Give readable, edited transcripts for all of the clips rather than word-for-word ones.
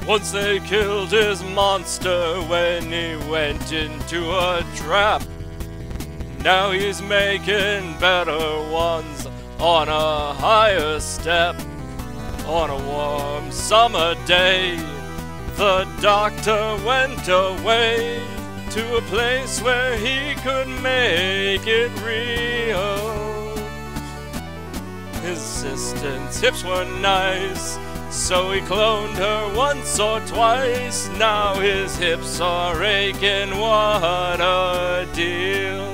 Once they killed his monster when he went into a trap. Now he's making better ones on a higher step. On a warm summer day, the doctor went away to a place where he could make it real. His assistant's hips were nice, so he cloned her once or twice. Now his hips are aching, what a deal.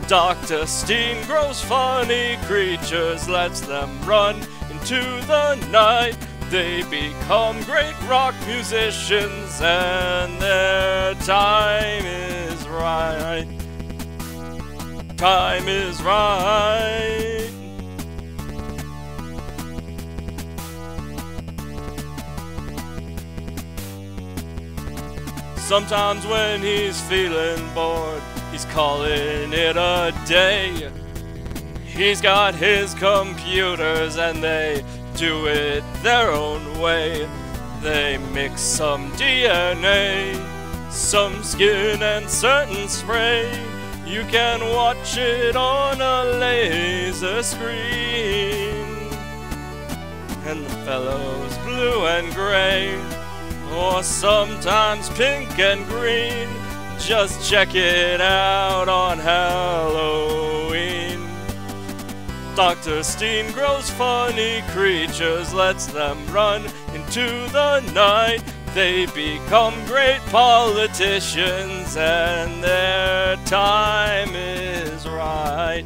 Dr. Steen grows funny creatures, lets them run into the night. They become great rock musicians, and their time is right. Time is right. Sometimes when he's feeling bored, he's calling it a day. He's got his computers and they do it their own way. They mix some DNA, some skin and certain spray. You can watch it on a laser screen. And the fellow's blue and gray, or sometimes pink and green. Just check it out on Halloween. Dr. Steen grows funny creatures, lets them run into the night. They become great politicians, and their time is right.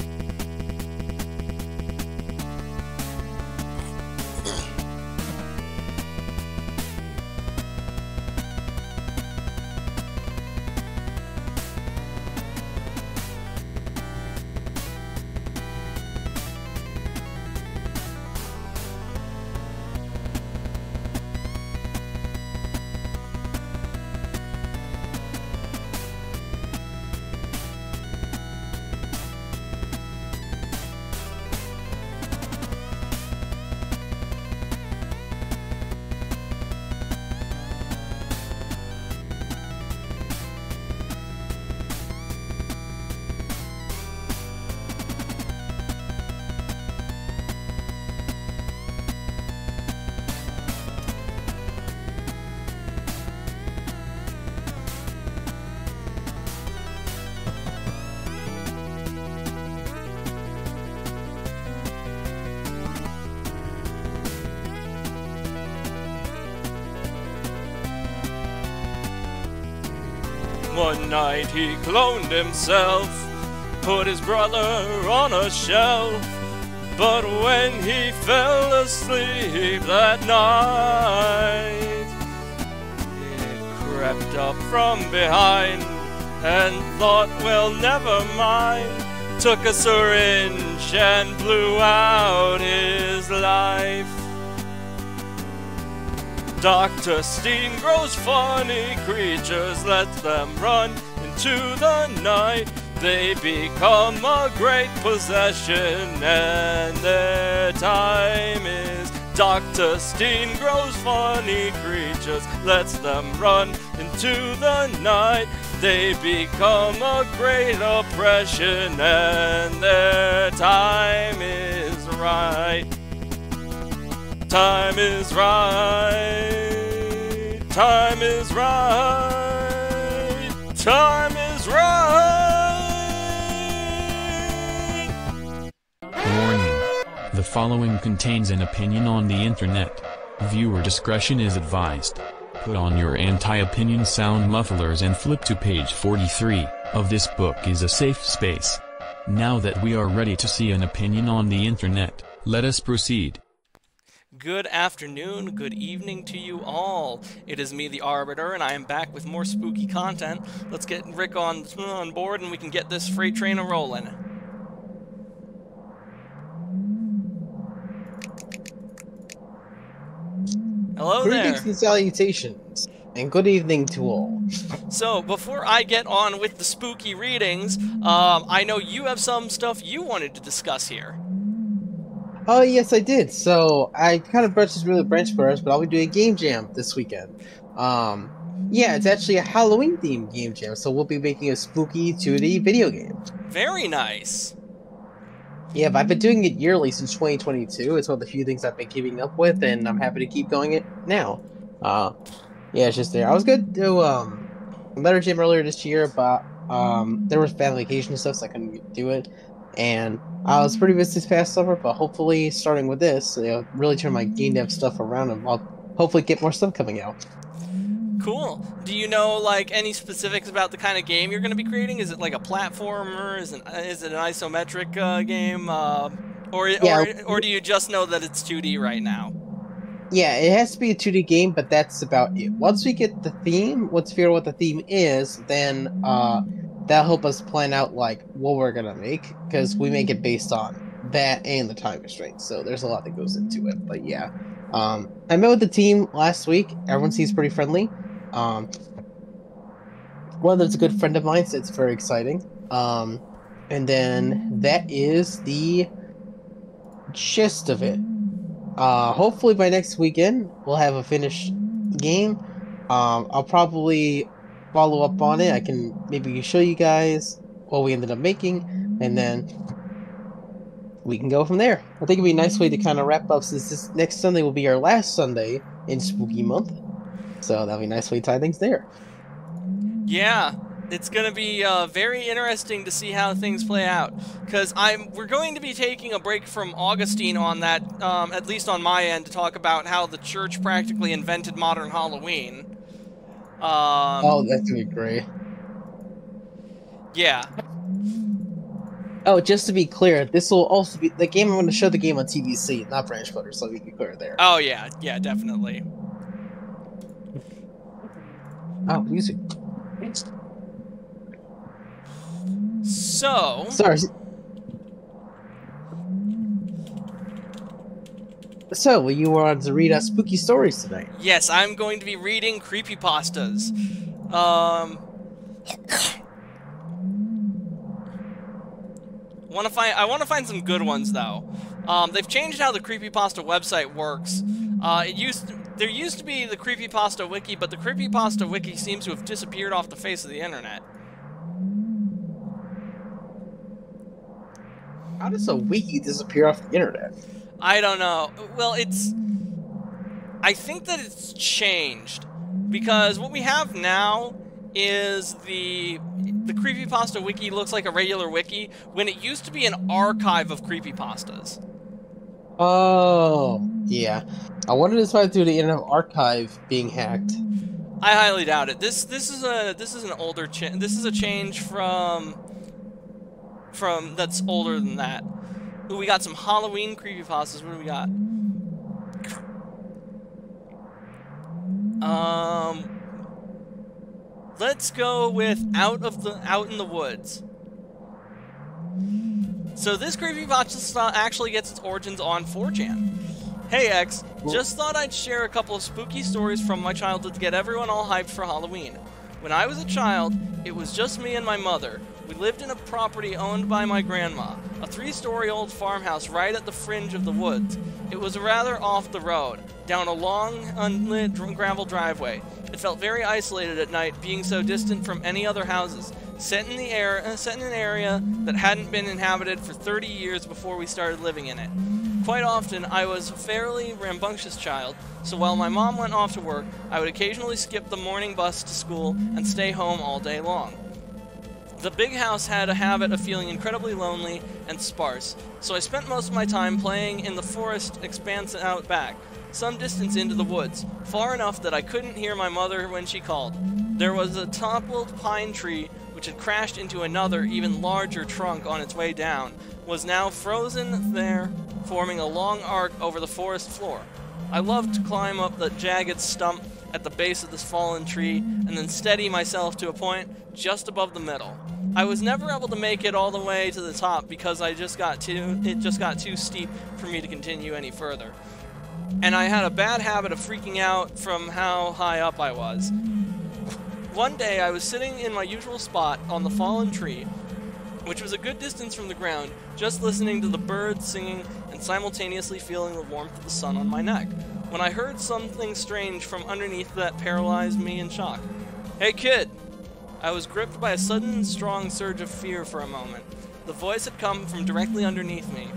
One night he cloned himself, put his brother on a shelf. But when he fell asleep that night, it crept up from behind and thought, well, never mind. Took a syringe and blew out his life. Dr. Steen grows funny creatures, lets them run into the night. They become a great possession, and their time is. Dr. Steen grows funny creatures, lets them run into the night. They become a great oppression, and their time is right. Time is right. Time is right. Time is right. Warning. The following contains an opinion on the internet. Viewer discretion is advised. Put on your anti-opinion sound mufflers and flip to page 43 of this book is a safe space. Now that we are ready to see an opinion on the internet, let us proceed. Good afternoon, good evening to you all. It is me, the Arbiter, and I am back with more spooky content. Let's get Rick on board and we can get this freight train a-rolling. Hello there. Greetings and salutations, and good evening to all. So, before I get on with the spooky readings, I know you have some stuff you wanted to discuss here. Oh, yes, I did. So I kind of brushed this really branch burst, but I'll be doing a game jam this weekend. Um, yeah, it's actually a Halloween themed game jam, so we'll be making a spooky 2D video game. Very nice. Yeah, but I've been doing it yearly since 2022. It's one of the few things I've been keeping up with, and I'm happy to keep going it now. Uh, yeah, it's just there. I was going to do another gym earlier this year, but there was family vacation and stuff, so I couldn't do it. And I was pretty busy this past summer, but hopefully, starting with this, really turn my game dev stuff around, and I'll hopefully get more stuff coming out. Cool. Do you know, like, any specifics about the kind of game you're going to be creating? Is it like a platformer? Is it an isometric game? Or do you just know that it's 2D right now? Yeah, it has to be a 2D game, but that's about it. Once we get the theme, once we figure out what the theme is, then that'll help us plan out like what we're gonna make, because we make it based on that and the time constraints. So there's a lot that goes into it. But yeah, I met with the team last week. Everyone seems pretty friendly. One of them's a good friend of mine, so it's very exciting. And then that is the gist of it. Hopefully by next weekend we'll have a finished game. I'll probably follow up on it. I can maybe show you guys what we ended up making, and then we can go from there. I think it'd be a nice way to kind of wrap up, since this next Sunday will be our last Sunday in Spooky Month. So that'll be a nice way to tie things there. Yeah, it's going to be very interesting to see how things play out, because we're going to be taking a break from Augustine on that, at least on my end, to talk about how the church practically invented modern Halloween. Oh, that's gonna be great. Yeah. Oh, just to be clear, this will also be the game. I'm going to show the game on TVC, not Branch Footer, so we can be clear there. Oh yeah, yeah, definitely. Oh, music. So... Sorry. So, you wanted to read us spooky stories tonight? Yes, I'm going to be reading creepypastas. I want to find some good ones though. They've changed how the creepypasta website works. There used to be the creepypasta wiki, but the creepypasta wiki seems to have disappeared off the face of the internet. How does a wiki disappear off the internet? I don't know. Well, I think that it's changed, because what we have now is the creepypasta wiki looks like a regular wiki, when it used to be an archive of creepypastas. Oh, yeah. I wonder if I do the Internet Archive being hacked. I highly doubt it. This is an older this is a change from that's older than that. Ooh, we got some Halloween creepypastas. What do we got? Let's go with Out in the Woods. So this creepypasta actually gets its origins on 4chan. Hey X, just thought I'd share a couple of spooky stories from my childhood to get everyone all hyped for Halloween. When I was a child, it was just me and my mother. We lived in a property owned by my grandma, a 3-story old farmhouse right at the fringe of the woods. It was rather off the road, down a long, unlit gravel driveway. It felt very isolated at night, being so distant from any other houses, set in an area that hadn't been inhabited for 30 years before we started living in it. Quite often, I was a fairly rambunctious child, so while my mom went off to work, I would occasionally skip the morning bus to school and stay home all day long. The big house had a habit of feeling incredibly lonely and sparse, so I spent most of my time playing in the forest expanse out back, some distance into the woods, far enough that I couldn't hear my mother when she called. There was a toppled pine tree which had crashed into another, even larger trunk on its way down, was now frozen there, forming a long arc over the forest floor. I loved to climb up the jagged stump at the base of this fallen tree, and then steady myself to a point just above the middle. I was never able to make it all the way to the top because it just got too steep for me to continue any further. And I had a bad habit of freaking out from how high up I was. One day I was sitting in my usual spot on the fallen tree which was a good distance from the ground, just listening to the birds singing and simultaneously feeling the warmth of the sun on my neck, when I heard something strange from underneath that paralyzed me in shock. "Hey, kid!" I was gripped by a sudden, strong surge of fear for a moment. The voice had come from directly underneath me.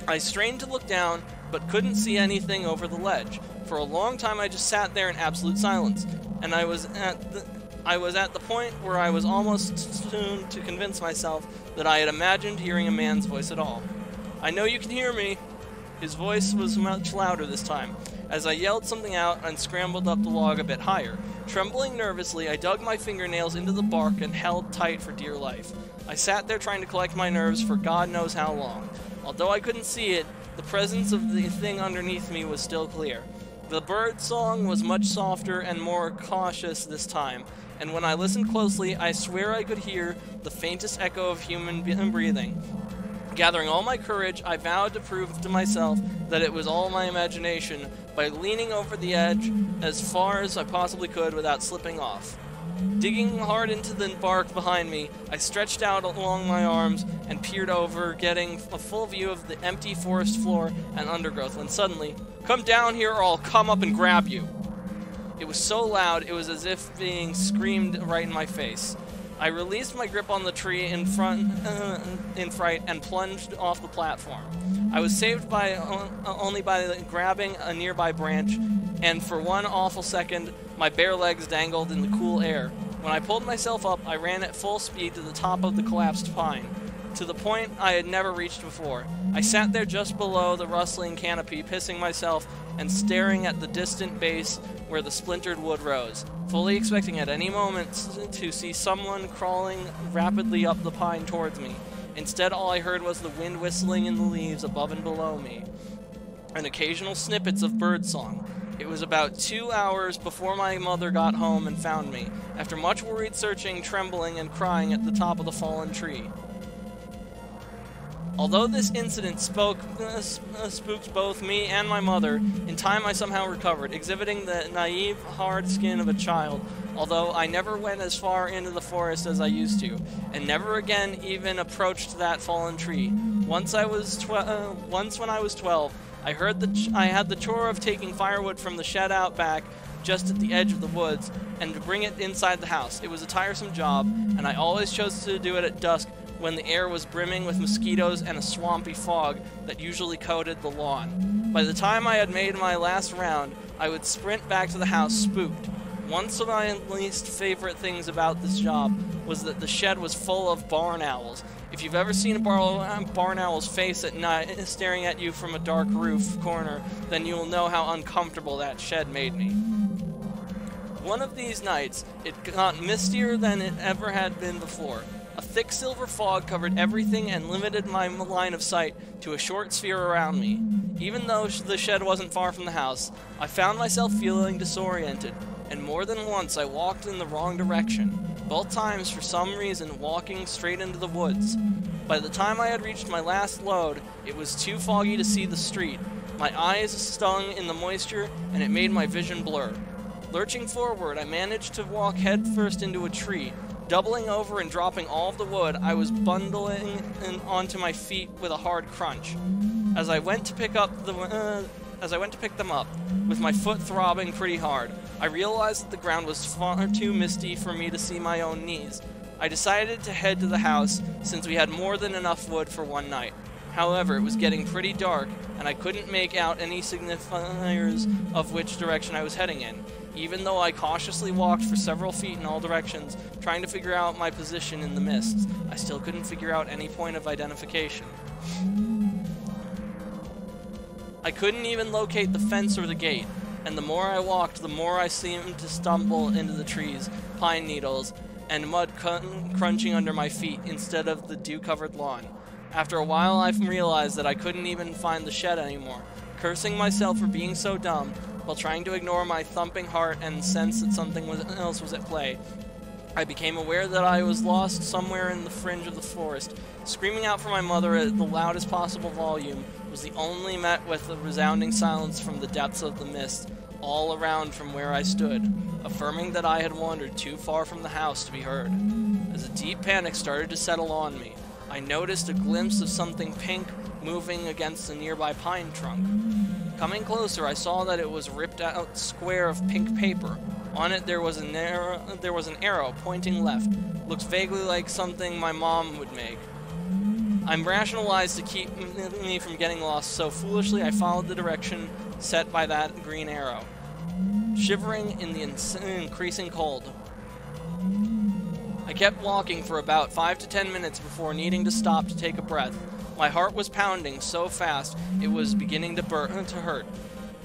I strained to look down, but couldn't see anything over the ledge. For a long time I just sat there in absolute silence, and I was at the point where I was almost soon to convince myself that I had imagined hearing a man's voice at all. "I know you can hear me." His voice was much louder this time, as I yelled something out and scrambled up the log a bit higher. Trembling nervously, I dug my fingernails into the bark and held tight for dear life. I sat there trying to collect my nerves for God knows how long. Although I couldn't see it, the presence of the thing underneath me was still clear. The bird song was much softer and more cautious this time, and when I listened closely, I swear I could hear the faintest echo of human breathing. Gathering all my courage, I vowed to prove to myself that it was all my imagination by leaning over the edge as far as I possibly could without slipping off. Digging hard into the bark behind me, I stretched out along my arms and peered over, getting a full view of the empty forest floor and undergrowth, when suddenly, "Come down here or I'll come up and grab you." It was so loud, it was as if being screamed right in my face. I released my grip on the tree in fright and plunged off the platform. I was saved only by grabbing a nearby branch, and for one awful second, my bare legs dangled in the cool air. When I pulled myself up, I ran at full speed to the top of the collapsed pine, to the point I had never reached before. I sat there just below the rustling canopy, pissing myself and staring at the distant base where the splintered wood rose, fully expecting at any moment to see someone crawling rapidly up the pine towards me. Instead, all I heard was the wind whistling in the leaves above and below me, and occasional snippets of birdsong. It was about 2 hours before my mother got home and found me, after much worried searching, trembling, and crying at the top of the fallen tree. Although this incident spooked both me and my mother, in time I somehow recovered, exhibiting the naive, hard skin of a child, although I never went as far into the forest as I used to, and never again even approached that fallen tree. Once when I was 12, I had the chore of taking firewood from the shed out back, just at the edge of the woods, and to bring it inside the house. It was a tiresome job, and I always chose to do it at dusk, when the air was brimming with mosquitoes and a swampy fog that usually coated the lawn. By the time I had made my last round, I would sprint back to the house spooked. One of my least favorite things about this job was that the shed was full of barn owls. If you've ever seen a barn owl's face at night staring at you from a dark roof corner, then you will know how uncomfortable that shed made me. One of these nights, it got mistier than it ever had been before. A thick silver fog covered everything and limited my line of sight to a short sphere around me. Even though the shed wasn't far from the house, I found myself feeling disoriented, and more than once I walked in the wrong direction, both times for some reason walking straight into the woods. By the time I had reached my last load, it was too foggy to see the street. My eyes stung in the moisture, and it made my vision blur. Lurching forward, I managed to walk headfirst into a tree. Doubling over and dropping all of the wood, I was bundling onto my feet with a hard crunch. As I went to pick them up, with my foot throbbing pretty hard, I realized that the ground was far too misty for me to see my own knees. I decided to head to the house, since we had more than enough wood for one night. However, it was getting pretty dark, and I couldn't make out any signifiers of which direction I was heading in. Even though I cautiously walked for several feet in all directions, trying to figure out my position in the mists, I still couldn't figure out any point of identification. I couldn't even locate the fence or the gate, and the more I walked, the more I seemed to stumble into the trees, pine needles, and mud crunching under my feet instead of the dew-covered lawn. After a while, I realized that I couldn't even find the shed anymore, cursing myself for being so dumb, while trying to ignore my thumping heart and sense that something else was at play. I became aware that I was lost somewhere in the fringe of the forest. Screaming out for my mother at the loudest possible volume was the only met with a resounding silence from the depths of the mist all around from where I stood, affirming that I had wandered too far from the house to be heard. As a deep panic started to settle on me, I noticed a glimpse of something pink moving against a nearby pine trunk. Coming closer, I saw that it was a ripped out square of pink paper. On it there was an arrow pointing left. Looks vaguely like something my mom would make. I'm rationalized to keep me from getting lost, so foolishly I followed the direction set by that green arrow, shivering in the increasing cold. I kept walking for about 5 to 10 minutes before needing to stop to take a breath. My heart was pounding so fast it was beginning to hurt.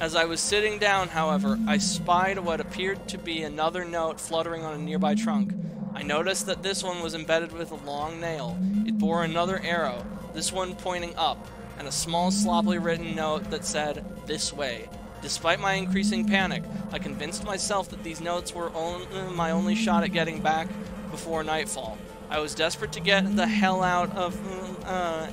As I was sitting down, however, I spied what appeared to be another note fluttering on a nearby trunk. I noticed that this one was embedded with a long nail. It bore another arrow, this one pointing up, and a small, sloppily written note that said, "This way." Despite my increasing panic, I convinced myself that these notes were my only shot at getting back before nightfall. I was desperate to get the hell out of,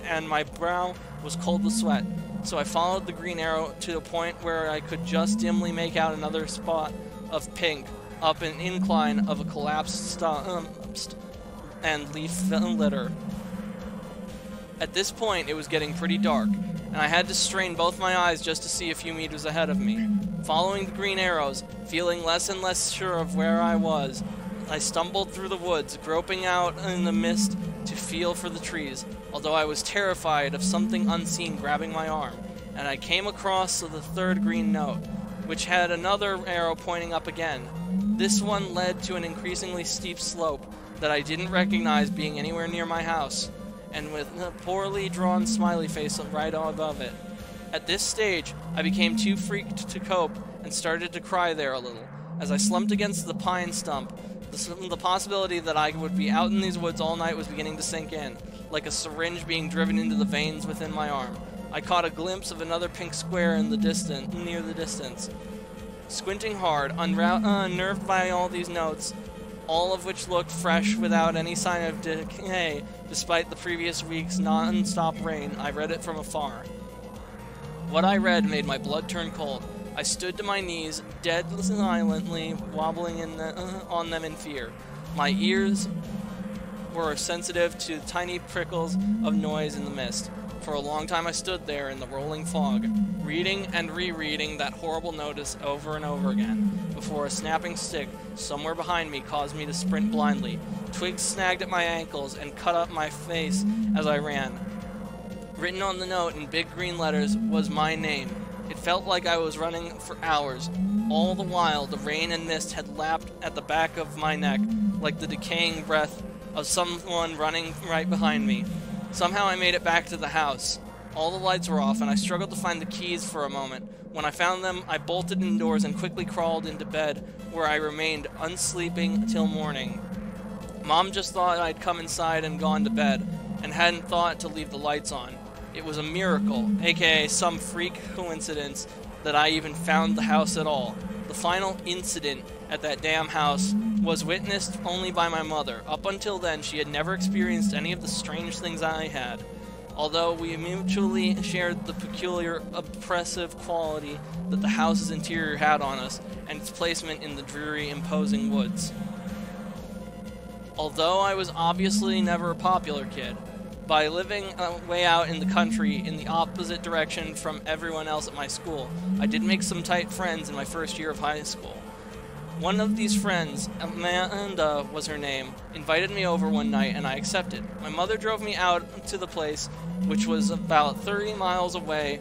and my brow was cold with sweat. So I followed the green arrow to a point where I could just dimly make out another spot of pink up an incline of a collapsed stump and leaf litter. At this point, it was getting pretty dark, and I had to strain both my eyes just to see a few meters ahead of me. Following the green arrows, feeling less and less sure of where I was, I stumbled through the woods, groping out in the mist to feel for the trees, although I was terrified of something unseen grabbing my arm, and I came across the third green note, which had another arrow pointing up again. This one led to an increasingly steep slope that I didn't recognize being anywhere near my house, and with a poorly drawn smiley face right above it. At this stage, I became too freaked to cope and started to cry there a little. As I slumped against the pine stump, the possibility that I would be out in these woods all night was beginning to sink in, like a syringe being driven into the veins within my arm. I caught a glimpse of another pink square in the near the distance. Squinting hard, unnerved by all these notes, all of which looked fresh without any sign of decay, despite the previous week's non-stop rain, I read it from afar. What I read made my blood turn cold. I stood to my knees, dead silently, wobbling on them in fear. My ears were sensitive to tiny prickles of noise in the mist. For a long time I stood there in the rolling fog, reading and rereading that horrible notice over and over again, before a snapping stick somewhere behind me caused me to sprint blindly. Twigs snagged at my ankles and cut up my face as I ran. Written on the note in big green letters was my name. It felt like I was running for hours. All the while, the rain and mist had lapped at the back of my neck, like the decaying breath of someone running right behind me. Somehow I made it back to the house. All the lights were off, and I struggled to find the keys for a moment. When I found them, I bolted indoors and quickly crawled into bed, where I remained unsleeping till morning. Mom just thought I'd come inside and gone to bed, and hadn't thought to leave the lights on. It was a miracle, aka some freak coincidence, that I even found the house at all. The final incident at that damn house was witnessed only by my mother. Up until then, she had never experienced any of the strange things I had, although we mutually shared the peculiar, oppressive quality that the house's interior had on us, and its placement in the dreary, imposing woods. Although I was obviously never a popular kid, by living way out in the country in the opposite direction from everyone else at my school, I did make some tight friends in my first year of high school. One of these friends, Amanda was her name, invited me over one night and I accepted. My mother drove me out to the place, which was about 30 miles away,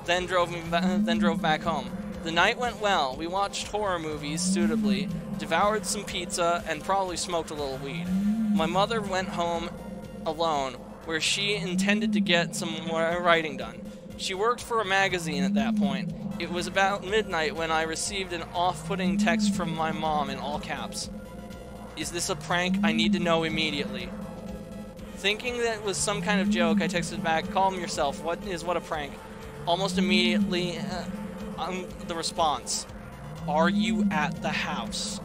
then drove back home. The night went well. We watched horror movies suitably, devoured some pizza, and probably smoked a little weed. My mother went home alone, where she intended to get some more writing done. She worked for a magazine at that point. It was about midnight when I received an off-putting text from my mom in all caps. "Is this a prank? I need to know immediately." Thinking that it was some kind of joke, I texted back, "Calm yourself, what a prank?" Almost immediately, the response, "Are you at the house?"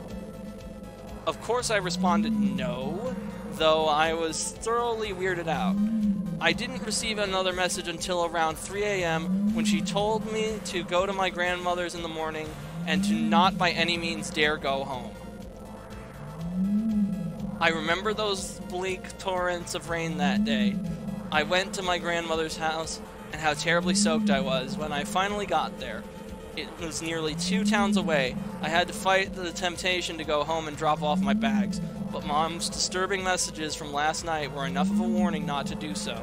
Of course I responded no, though I was thoroughly weirded out. I didn't receive another message until around 3 a.m. when she told me to go to my grandmother's in the morning and to not by any means dare go home. I remember those bleak torrents of rain that day. I went to my grandmother's house, and how terribly soaked I was when I finally got there. It was nearly 2 towns away. I had to fight the temptation to go home and drop off my bags, but Mom's disturbing messages from last night were enough of a warning not to do so.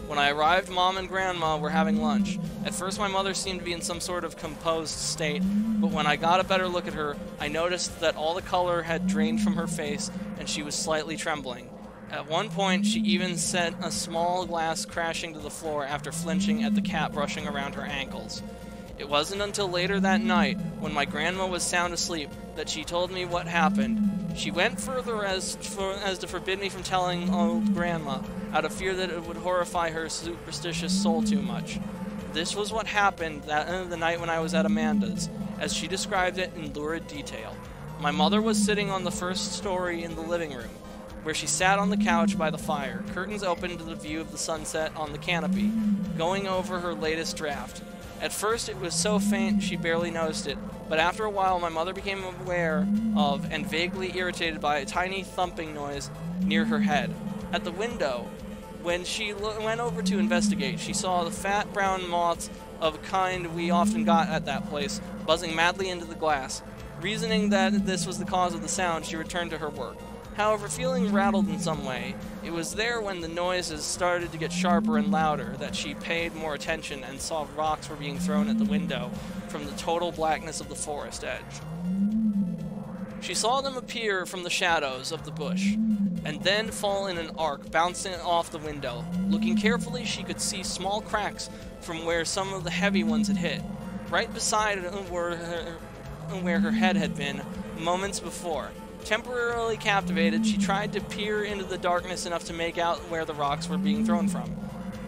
When I arrived, Mom and Grandma were having lunch. At first my mother seemed to be in some sort of composed state, but when I got a better look at her, I noticed that all the color had drained from her face and she was slightly trembling. At one point, she even sent a small glass crashing to the floor after flinching at the cat brushing around her ankles. It wasn't until later that night, when my grandma was sound asleep, that she told me what happened. She went further as to forbid me from telling old Grandma, out of fear that it would horrify her superstitious soul too much. This was what happened the night when I was at Amanda's, as she described it in lurid detail. My mother was sitting on the first story in the living room, where she sat on the couch by the fire, curtains open to the view of the sunset on the canopy, going over her latest draft. At first it was so faint she barely noticed it, but after a while my mother became aware of and vaguely irritated by a tiny thumping noise near her head. At the window, when she went over to investigate, she saw the fat brown moths of a kind we often got at that place, buzzing madly into the glass. Reasoning that this was the cause of the sound, she returned to her work. However, feeling rattled in some way, it was there when the noises started to get sharper and louder that she paid more attention and saw rocks were being thrown at the window from the total blackness of the forest edge. She saw them appear from the shadows of the bush, and then fall in an arc, bouncing off the window. Looking carefully, she could see small cracks from where some of the heavy ones had hit, right beside where her head had been moments before. Temporarily captivated, she tried to peer into the darkness enough to make out where the rocks were being thrown from.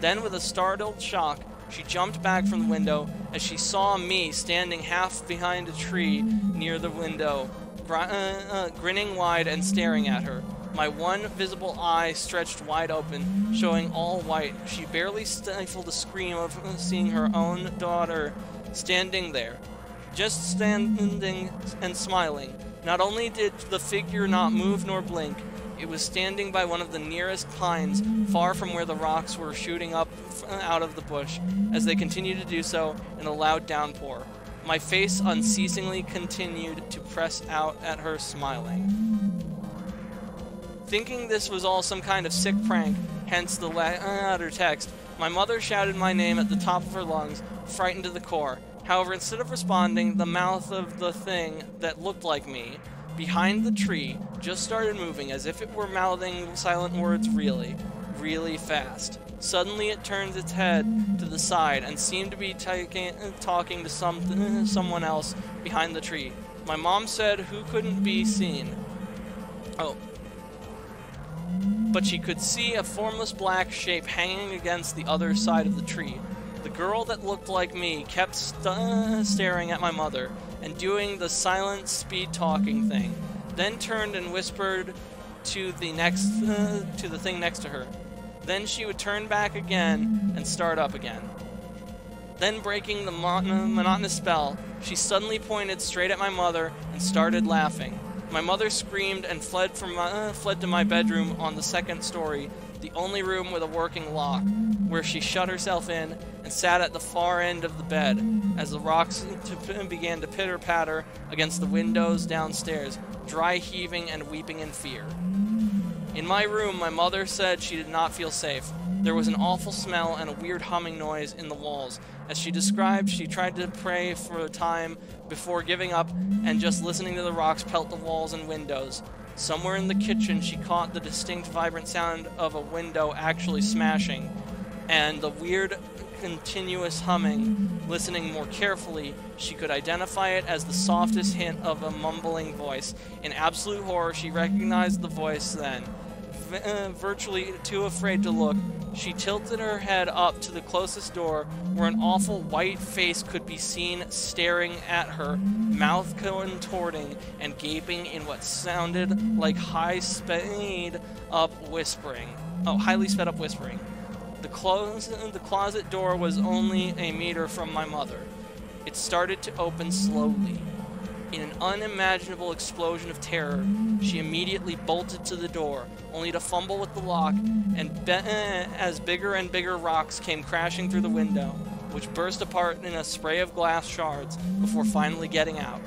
Then, with a startled shock, she jumped back from the window as she saw me standing half behind a tree near the window, grinning wide and staring at her. My one visible eye stretched wide open, showing all white. She barely stifled a scream of seeing her own daughter standing there, just standing and smiling. Not only did the figure not move nor blink, it was standing by one of the nearest pines, far from where the rocks were shooting up out of the bush, as they continued to do so in a loud downpour. My face unceasingly continued to press out at her, smiling. Thinking this was all some kind of sick prank, hence the latter text, my mother shouted my name at the top of her lungs, frightened to the core. However, instead of responding, the mouth of the thing that looked like me, behind the tree, just started moving as if it were mouthing silent words really, really fast. Suddenly it turned its head to the side and seemed to be talking to someone else behind the tree. My mom said who couldn't be seen. But she could see a formless black shape hanging against the other side of the tree. The girl that looked like me kept staring at my mother and doing the silent speed-talking thing, then turned and whispered to the thing next to her. Then she would turn back again and start up again. Then, breaking the monotonous spell, she suddenly pointed straight at my mother and started laughing. My mother screamed and fled to my bedroom on the second story, the only room with a working lock, where she shut herself in and sat at the far end of the bed as the rocks began to pitter-patter against the windows downstairs, dry heaving and weeping in fear. In my room, my mother said she did not feel safe. There was an awful smell and a weird humming noise in the walls. As she described, she tried to pray for a time before giving up and just listening to the rocks pelt the walls and windows. Somewhere in the kitchen, she caught the distinct, vibrant sound of a window actually smashing, and the weird, continuous humming. Listening more carefully, she could identify it as the softest hint of a mumbling voice. In absolute horror, she recognized the voice then. Virtually too afraid to look, she tilted her head up to the closest door, where an awful white face could be seen staring at her, mouth contorting and gaping in what sounded like highly sped up whispering. The closet door was only a meter from my mother. It started to open slowly. In an unimaginable explosion of terror, she immediately bolted to the door, only to fumble with the lock, and as bigger and bigger rocks came crashing through the window, which burst apart in a spray of glass shards before finally getting out.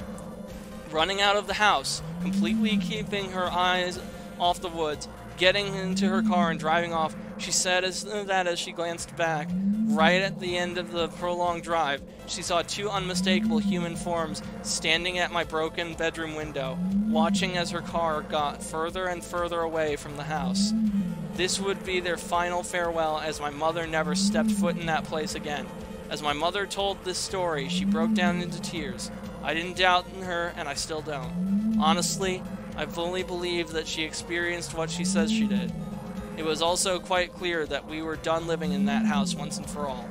Running out of the house, completely keeping her eyes off the woods, getting into her car and driving off, she said as she glanced back, right at the end of the prolonged drive, she saw two unmistakable human forms standing at my broken bedroom window, watching as her car got further and further away from the house. This would be their final farewell, as my mother never stepped foot in that place again. As my mother told this story, she broke down into tears. I didn't doubt in her, and I still don't. Honestly, I fully believe that she experienced what she says she did. It was also quite clear that we were done living in that house once and for all.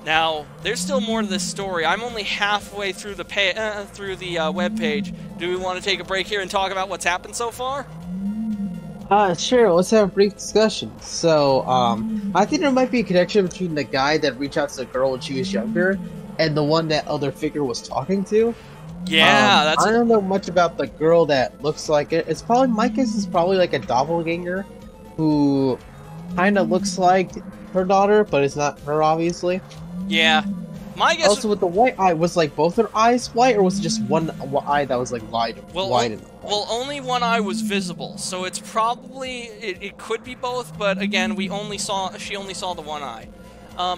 Now, there's still more to this story. I'm only halfway through the webpage. Do we want to take a break here and talk about what's happened so far? Sure, let's have a brief discussion. So, I think there might be a connection between the guy that reached out to the girl when she was younger and the one that other figure was talking to. Yeah, I don't know much about the girl that looks like it. It's probably, my guess is probably like a doppelganger who kind of looks like her daughter, but it's not her, obviously. Yeah. My guess. Also, with the white eye, was like both her eyes white, or was it just one eye that was like wide? Well, only one eye was visible, so it's probably it could be both. But again, she only saw the one eye.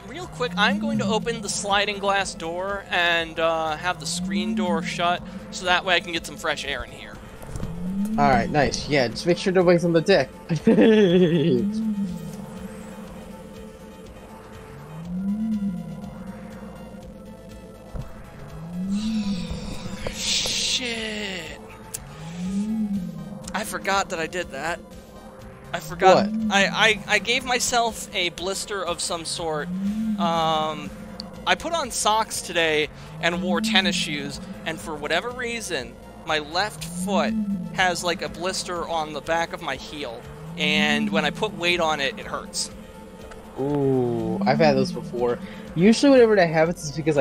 Real quick, I'm going to open the sliding glass door and have the screen door shut, so that way I can get some fresh air in here. All right, nice. Yeah, just make sure nobody's on the deck. Shit. I forgot that I did that. I forgot. What? I gave myself a blister of some sort. I put on socks today and wore tennis shoes, and for whatever reason, my left foot has like a blister on the back of my heel, and when I put weight on it, it hurts. Ooh, I've had those before. Usually whenever that happens is because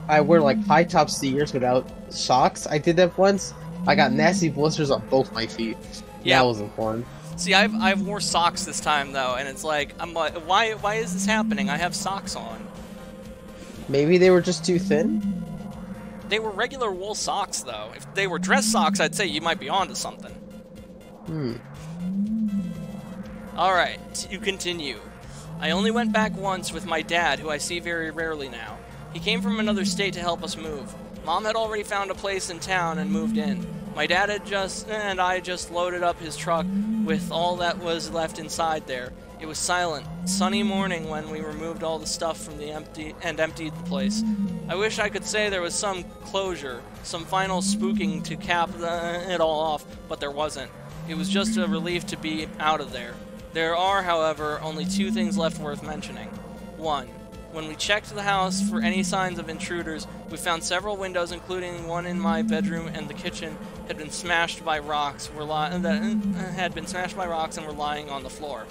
I wear like high top sneakers without socks. I did that once. I got nasty blisters on both my feet. Yeah. That wasn't fun. See, I've wore socks this time though, and it's like, I'm like, why is this happening? I have socks on. Maybe they were just too thin? They were regular wool socks though. If they were dress socks, I'd say you might be onto something. Alright, to continue. I only went back once with my dad, who I see very rarely now. He came from another state to help us move. Mom had already found a place in town and moved in. My dad and I just loaded up his truck with all that was left inside there. It was silent, sunny morning when we removed all the stuff from the emptied the place. I wish I could say there was some closure, some final spooking to cap it all off, but there wasn't. It was just a relief to be out of there. There are, however, only two things left worth mentioning. One, when we checked the house for any signs of intruders, we found several windows, including one in my bedroom and the kitchen, had been smashed by rocks. And were lying on the floor.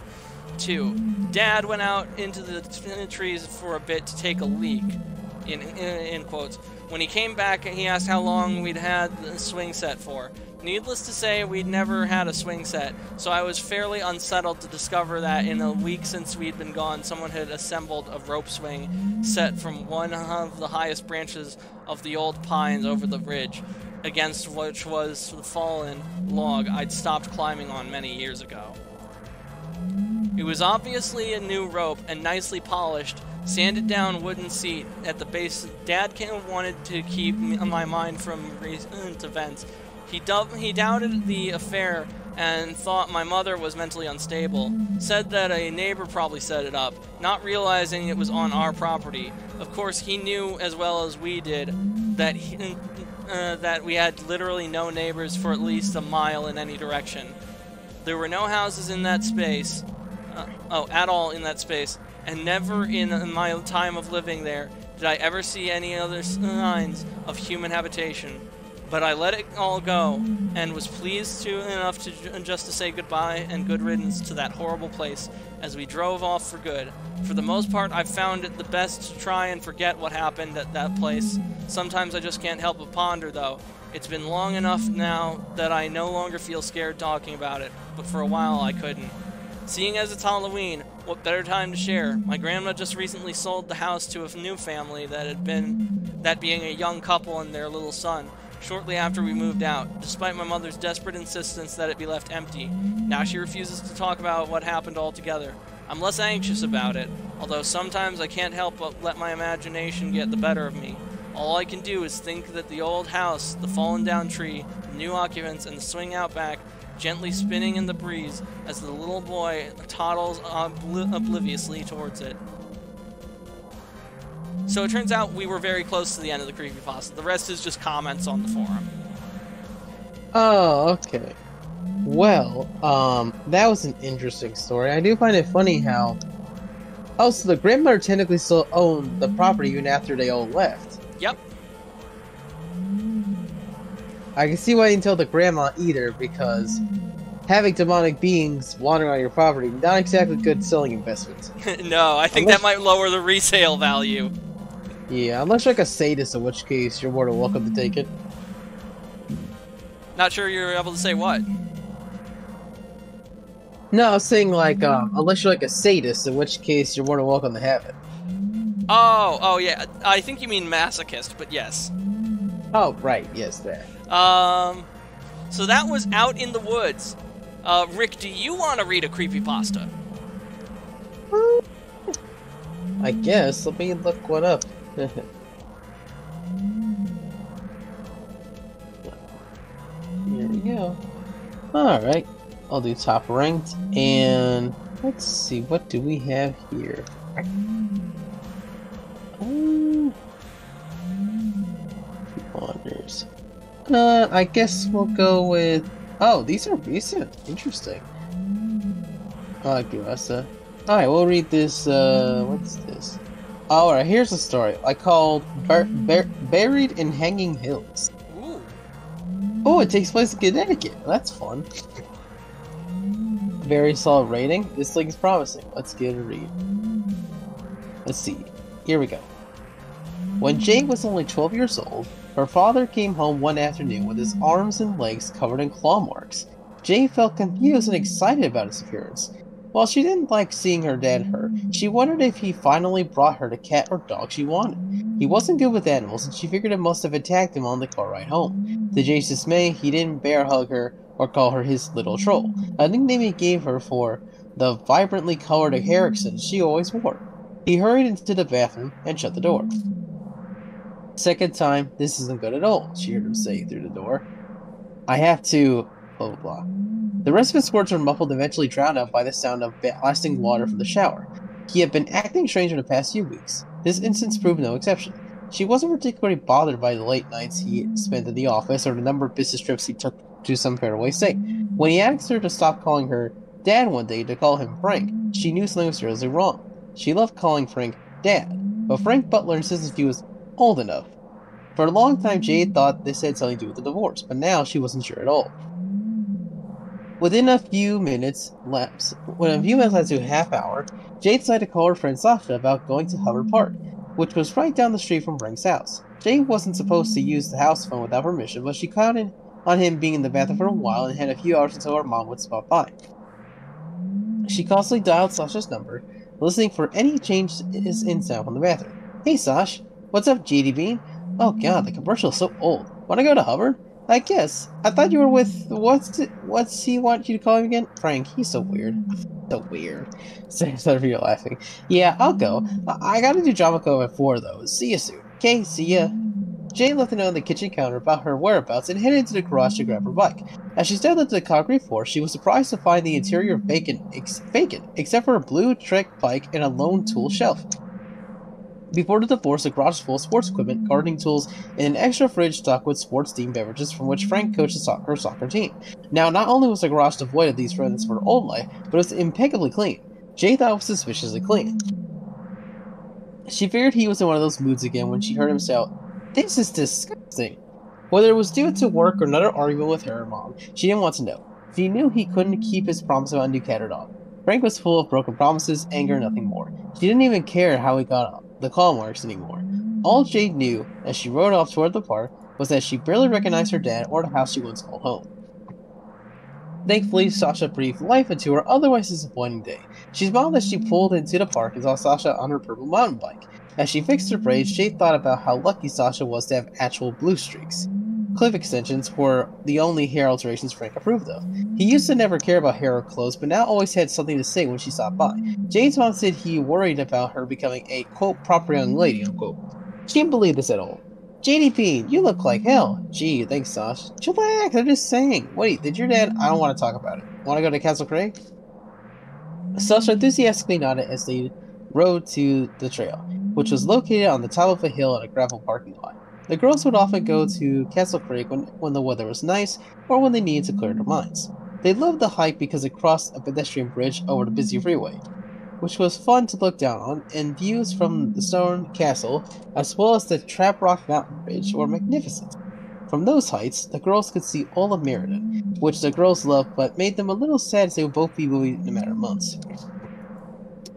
2. Dad went out into the trees for a bit to take a leak, in quotes. When he came back, he asked how long we'd had the swing set for. Needless to say, we'd never had a swing set, so I was fairly unsettled to discover that in a week since we'd been gone, someone had assembled a rope swing set from one of the highest branches of the old pines over the ridge, against which was the fallen log I'd stopped climbing on many years ago. It was obviously a new rope and nicely polished, sanded down wooden seat at the base. Dad wanted to keep my mind from recent events. He doubted the affair and thought my mother was mentally unstable. Said that a neighbor probably set it up, not realizing it was on our property. Of course, he knew as well as we did that that we had literally no neighbors for at least a mile in any direction. There were no houses in that space, at all in that space, and never in my time of living there did I ever see any other signs of human habitation. But I let it all go, and was pleased enough to just to say goodbye and good riddance to that horrible place as we drove off for good. For the most part, I've found it the best to try and forget what happened at that place. Sometimes I just can't help but ponder, though. It's been long enough now that I no longer feel scared talking about it, but for a while I couldn't. Seeing as it's Halloween, what better time to share? My grandma just recently sold the house to a new family that being a young couple and their little son, shortly after we moved out, despite my mother's desperate insistence that it be left empty. Now she refuses to talk about what happened altogether. I'm less anxious about it, although sometimes I can't help but let my imagination get the better of me. All I can do is think that the old house, the fallen down tree, the new occupants, and the swing out back, gently spinning in the breeze as the little boy toddles obliviously towards it. So it turns out we were very close to the end of the creepypasta. The rest is just comments on the forum. Oh, okay. Well, that was an interesting story. I do find it funny how... Oh, so the grandmother technically still owned the property even after they all left. Yep. I can see why you didn't tell the grandma either, because having demonic beings wandering on your property, not exactly good selling investment. No, I think that might lower the resale value. Yeah, unless you're like a sadist, in which case you're more than welcome to take it. Not sure you're able to say what. No, I was saying like, unless you're like a sadist, in which case you're more than welcome to have it. Oh yeah, I think you mean masochist, but yes. Oh, right, yes, that. So that was Out in the Woods. Rick, do you want to read a creepypasta? I guess. Let me look one up. There we go. Alright. I'll do top ranked. And let's see, what do we have here? Wanders. I guess we'll go with... Oh, these are recent. Interesting. Give us a... Alright, we'll read this, what's this? Alright, here's a story. I called Buried in Hanging Hills. Ooh. Oh, it takes place in Connecticut. That's fun. Very solid rating. This thing's promising. Let's give it a read. Let's see. Here we go. When Jane was only 12 years old, her father came home one afternoon with his arms and legs covered in claw marks. Jane felt confused and excited about his appearance. While she didn't like seeing her dad hurt, she wondered if he finally brought her the cat or dog she wanted. He wasn't good with animals, and she figured it must have attacked him on the car ride home. To Jane's dismay, he didn't bear hug her or call her his little troll, a nickname he gave her for the vibrantly colored hair extensions she always wore. He hurried into the bathroom and shut the door. Second time, this isn't good at all, she heard him say through the door. I have to... blah blah blah. The rest of his words were muffled, eventually drowned out by the sound of blasting water from the shower. He had been acting strange in the past few weeks. This instance proved no exception. She wasn't particularly bothered by the late nights he spent in the office or the number of business trips he took to some faraway state. When he asked her to stop calling her Dad one day to call him Frank, she knew something was seriously wrong. She loved calling Frank Dad, but Frank Butler insisted he was old enough. For a long time, Jade thought this had something to do with the divorce, but now she wasn't sure at all. Within a few minutes lapse, when a few minutes led to a half hour, Jade decided to call her friend Sasha about going to Hubbard Park, which was right down the street from Frank's house. Jade wasn't supposed to use the house phone without permission, but she counted on him being in the bathroom for a while and had a few hours until her mom would stop by. She constantly dialed Sasha's number, listening for any changes in sound from the bathroom. Hey Sash, what's up, GD Bean? Oh god, the commercial is so old. Wanna go to Hubbard? I guess. I thought you were with... What's he want you to call him again? Frank, he's so weird. So weird. Sorry for you laughing. Yeah, I'll go. I gotta do drama code at 4 though. See you soon. Okay, see ya. Jane left a note on the kitchen counter about her whereabouts and headed into the garage to grab her bike. As she stepped into the concrete floor, she was surprised to find the interior vacant, except for a blue trick bike and a lone tool shelf. Before the divorce, the garage was full of sports equipment, gardening tools, and an extra fridge stocked with sports-themed beverages from which Frank coached her soccer team. Now, not only was the garage devoid of these remnants for her old life, but it was impeccably clean. Jay thought it was suspiciously clean. She figured he was in one of those moods again when she heard him shout, "This is disgusting!" Whether it was due to work or another argument with her mom, she didn't want to know. She knew he couldn't keep his promise about a new cat or dog. Frank was full of broken promises, anger, nothing more. She didn't even care how he got the call marks anymore. All Jade knew, as she rode off toward the park, was that she barely recognized her dad or the house she once called home. Thankfully, Sasha breathed life into her otherwise disappointing day. She smiled as she pulled into the park and saw Sasha on her purple mountain bike. As she fixed her braids, Jade thought about how lucky Sasha was to have actual blue streaks. Clip extensions were the only hair alterations Frank approved of. He used to never care about hair or clothes, but now always had something to say when she stopped by. Jade's mom said he worried about her becoming a, quote, proper young lady, unquote. She didn't believe this at all. JD Bean, you look like hell. Gee, thanks, Sash. Chillax, I'm just saying. Wait, did your dad? I don't want to talk about it. Want to go to Castle Craig? Sasha enthusiastically nodded as they rode to the trail, which was located on the top of a hill in a gravel parking lot. The girls would often go to Castle Craig when the weather was nice or when they needed to clear their minds. They loved the hike because it crossed a pedestrian bridge over the busy freeway, which was fun to look down on, and views from the stone castle, as well as the Trap Rock Mountain Ridge, were magnificent. From those heights, the girls could see all of Meriden, which the girls loved but made them a little sad as they would both be moving in a matter of months.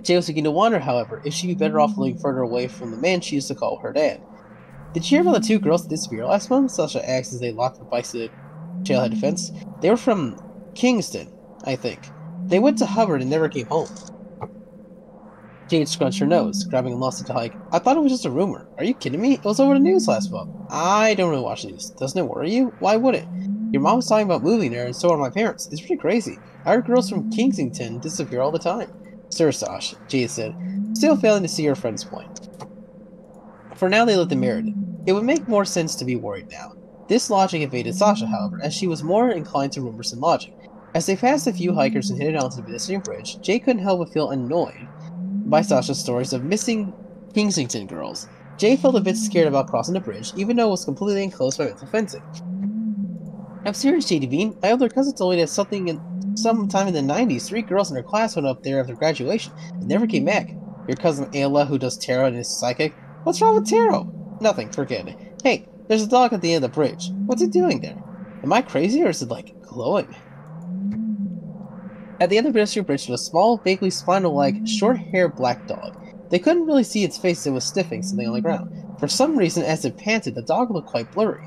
Jay was beginning to wonder, however, if she'd be better off living further away from the man she used to call her dad. Did you hear about the two girls that disappeared last month? Sasha asked as they locked the bikes to the trailhead fence. They were from Kingston, I think. They went to Hubbard and never came home. Jade scrunched her nose, grabbing and lost it to hike. I thought it was just a rumor. Are you kidding me? It was over the news last month. I don't really watch the news. Doesn't it worry you? Why would it? Your mom was talking about moving there, and so are my parents. It's pretty crazy. I heard girls from Kensington disappear all the time. Sir Sash, Jade said, still failing to see her friend's point. For now, they lived in Meriden. It would make more sense to be worried now. This logic evaded Sasha, however, as she was more inclined to rumors than logic. As they passed a few hikers and headed onto the pedestrian bridge, Jade couldn't help but feel annoyed by Sasha's stories of missing Kensington girls. Jay felt a bit scared about crossing the bridge, even though it was completely enclosed by mental fencing. I'm serious, J.D. Bean. My older cousin told me that sometime in the 90s, 3 girls in her class went up there after graduation and never came back. Your cousin Ayla, who does tarot and is psychic? What's wrong with tarot? Nothing, forget it. Hey, there's a dog at the end of the bridge. What's it doing there? Am I crazy, or is it, like, glowing? At the end of the pedestrian bridge was a small, vaguely spinal-like, short-haired black dog. They couldn't really see its face as it was sniffing something on the ground. For some reason, as it panted, the dog looked quite blurry.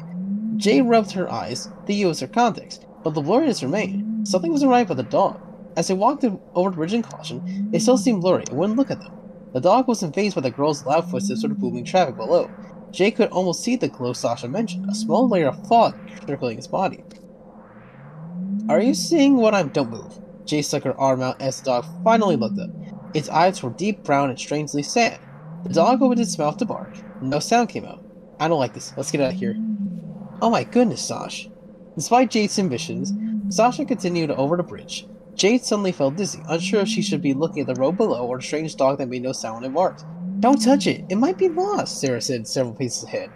Jay rubbed her eyes to use her contacts, but the blurriness remained. Something wasn't right with the dog. As they walked over the bridge in caution, it still seemed blurry and wouldn't look at them. The dog wasn't fazed by the girl's loud footsteps or the booming traffic below. Jay could almost see the glow Sasha mentioned, a small layer of fog circling his body. Are you seeing what I'm— Don't move. Jay stuck her arm out as the dog finally looked up. Its eyes were deep brown and strangely sad. The dog opened its mouth to bark. No sound came out. I don't like this. Let's get out of here. Oh my goodness, Sash. Despite Jade's ambitions, Sasha continued over the bridge. Jade suddenly felt dizzy, unsure if she should be looking at the road below or the strange dog that made no sound when it barked. Don't touch it. It might be lost, Sarah said several paces ahead.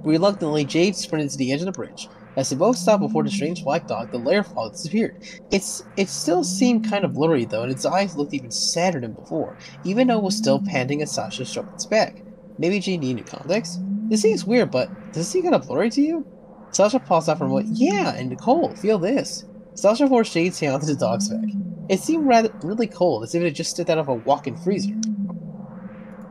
Reluctantly, Jade sprinted to the edge of the bridge. As they both stopped before the strange black dog, the layer of fog disappeared. It still seemed kind of blurry though, and its eyes looked even sadder than before, even though it was still panting as Sasha stroked its back. Maybe Jade needed context? This seems weird, but does it seem kind of blurry to you? Sasha paused out for a moment. Yeah, and cold. Feel this. Sasha forced Jade's hand onto the dog's back. It seemed really cold, as if it had just stepped out of a walk-in freezer.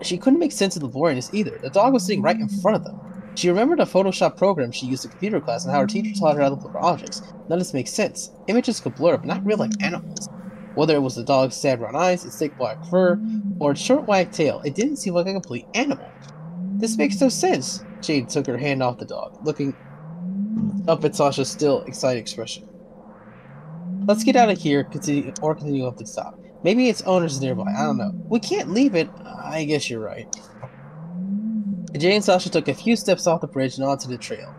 She couldn't make sense of the blurriness either. The dog was sitting right in front of them. She remembered a Photoshop program she used in computer class and how her teacher taught her how to blur objects. None of this makes sense. Images could blur, but not real like animals. Whether it was the dog's sad brown eyes, its thick black fur, or its short white tail, it didn't seem like a complete animal. This makes no sense. Jade took her hand off the dog, looking up at Sasha's still excited expression. Let's get out of here, continue up to the top. Maybe its owner's nearby, I don't know. We can't leave it. I guess you're right. Jay and Sasha took a few steps off the bridge and onto the trail.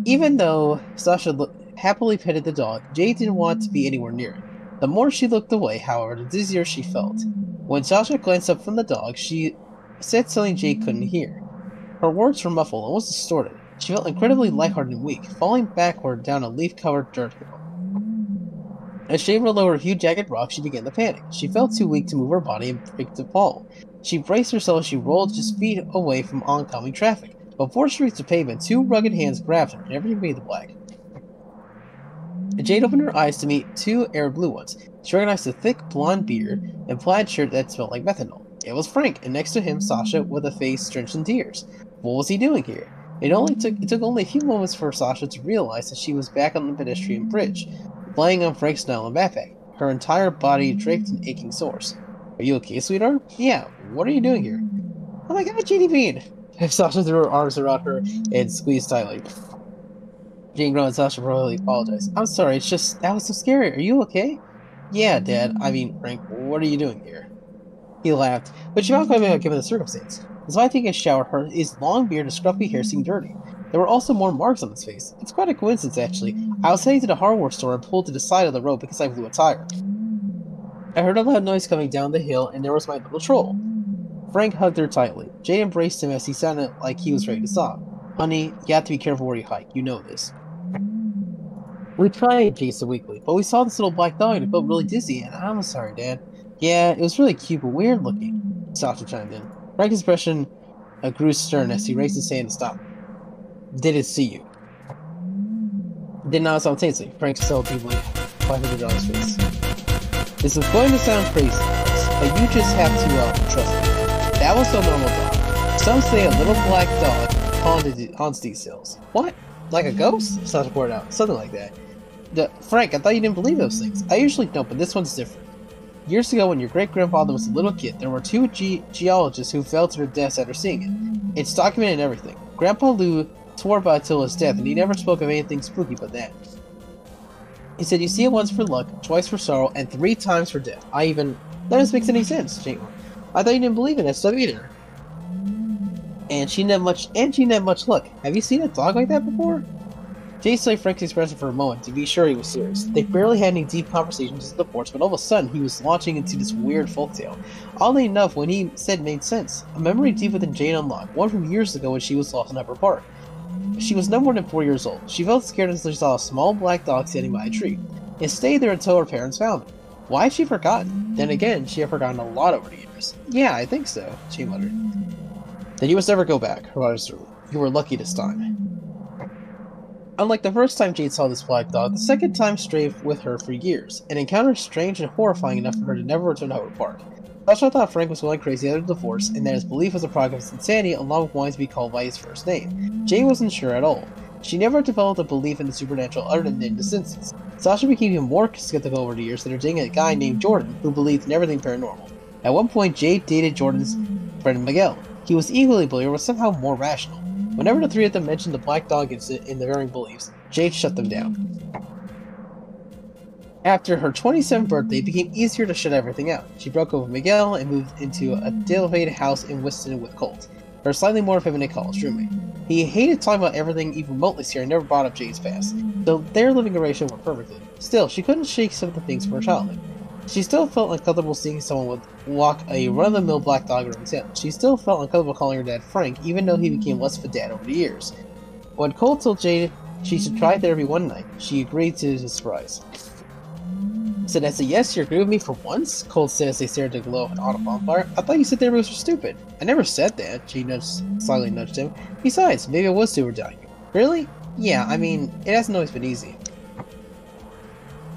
Even though Sasha happily petted the dog, Jay didn't want to be anywhere near it. The more she looked away, however, the dizzier she felt. When Sasha glanced up from the dog, she said something Jay couldn't hear. Her words were muffled, almost distorted. She felt incredibly lighthearted and weak, falling backward down a leaf-covered dirt hill. As Jay rolled over a few jagged rocks, she began to panic. She felt too weak to move her body and break to fall. She braced herself as she rolled just feet away from oncoming traffic. Before she reached the pavement, two rugged hands grabbed her, and everything made the black. Jade opened her eyes to meet two air blue ones. She recognized a thick blonde beard and plaid shirt that smelled like methanol. It was Frank, and next to him, Sasha, with a face drenched in tears. What was he doing here? It took only a few moments for Sasha to realize that she was back on the pedestrian bridge, lying on Frank's nylon backpack, her entire body draped in aching sores. Are you okay, sweetheart? Yeah, what are you doing here? Oh my god, Janie Bean! Sasha threw her arms around her and squeezed tightly. Jane groaned and Sasha probably apologized. I'm sorry, it's just, that was so scary. Are you okay? Yeah, Dad. I mean, Frank, what are you doing here? He laughed, but she felt quite bad given the circumstance. Despite taking a shower, his long beard and scruffy hair seemed dirty. There were also more marks on his face. It's quite a coincidence, actually. I was heading to the hardware store and pulled to the side of the road because I blew a tire. I heard a loud noise coming down the hill, and there was my little troll. Frank hugged her tightly. Jade embraced him as he sounded like he was ready to stop. Honey, you have to be careful where you hike. You know this. We tried, Jade said weakly, but we saw this little black dog and it felt really dizzy, and I'm sorry, Dad. Yeah, it was really cute, but weird looking. Sasha chimed in. Frank's expression grew stern as he raised his hand to stop. Did it see you? Did not simultaneously. Frank felt deeply $500 face. This is going to sound crazy, but you just have to trust me. That was no normal dog. Some say a little black dog haunts these hills. What? Like a ghost? Sasha poured out. Something like that. Frank, I thought you didn't believe those things. I usually don't, but this one's different. Years ago, when your great-grandfather was a little kid, there were two geologists who fell to their deaths after seeing it. It's documented and everything. Grandpa Lou swore about it till his death, and he never spoke of anything spooky but that. He said you see it once for luck, twice for sorrow, and 3 times for death. That doesn't make any sense, Jane. I thought you didn't believe in that stuff either. And she didn't have much luck. Have you seen a dog like that before? Jay studied Frank's expression for a moment to be sure he was serious. They barely had any deep conversations at the porch, but all of a sudden he was launching into this weird folktale. Oddly enough, what he said made sense. A memory deep within Jane unlocked, one from years ago when she was lost in Upper Park. She was no more than 4 years old. She felt scared until she saw a small black dog standing by a tree. It stayed there until her parents found it. Why had she forgotten? Then again, she had forgotten a lot over the years. Yeah, I think so, she muttered. Then you must never go back, her mother said. You were lucky this time. Unlike the first time Jade saw this black dog, the second time strayed with her for years, an encounter strange and horrifying enough for her to never return to Howard Park. Sasha thought Frank was going crazy after the divorce, and that his belief was a product of his insanity along with wanting to be called by his first name. Jade wasn't sure at all. She never developed a belief in the supernatural other than in this instance. Sasha became even more skeptical over the years that her dating a guy named Jordan, who believed in everything paranormal. At one point, Jade dated Jordan's friend Miguel. He was equally believing, but somehow more rational. Whenever the three of them mentioned the black dog incident in their varying beliefs, Jade shut them down. After her 27th birthday, it became easier to shut everything out. She broke up with Miguel and moved into a dilapidated house in Whiston with Colt, her slightly more effeminate college roommate. He hated talking about everything even remotely scary and never brought up Jade's past, so their living arrangement worked perfectly. Still, she couldn't shake some of the things from her childhood. She still felt uncomfortable seeing someone would walk a run-of-the-mill black dog around town. She still felt uncomfortable calling her dad Frank, even though he became less of a dad over the years. When Cole told Jade she should try therapy one night, she agreed to his surprise. Said, "That's a yes, you agree with me for once?" Cole said as they stared at the glow of an auto bonfire. "I thought you said therapy was for stupid." "I never said that," she slightly nudged him. "Besides, maybe it was stupid dying. Really? Yeah, I mean, it hasn't always been easy."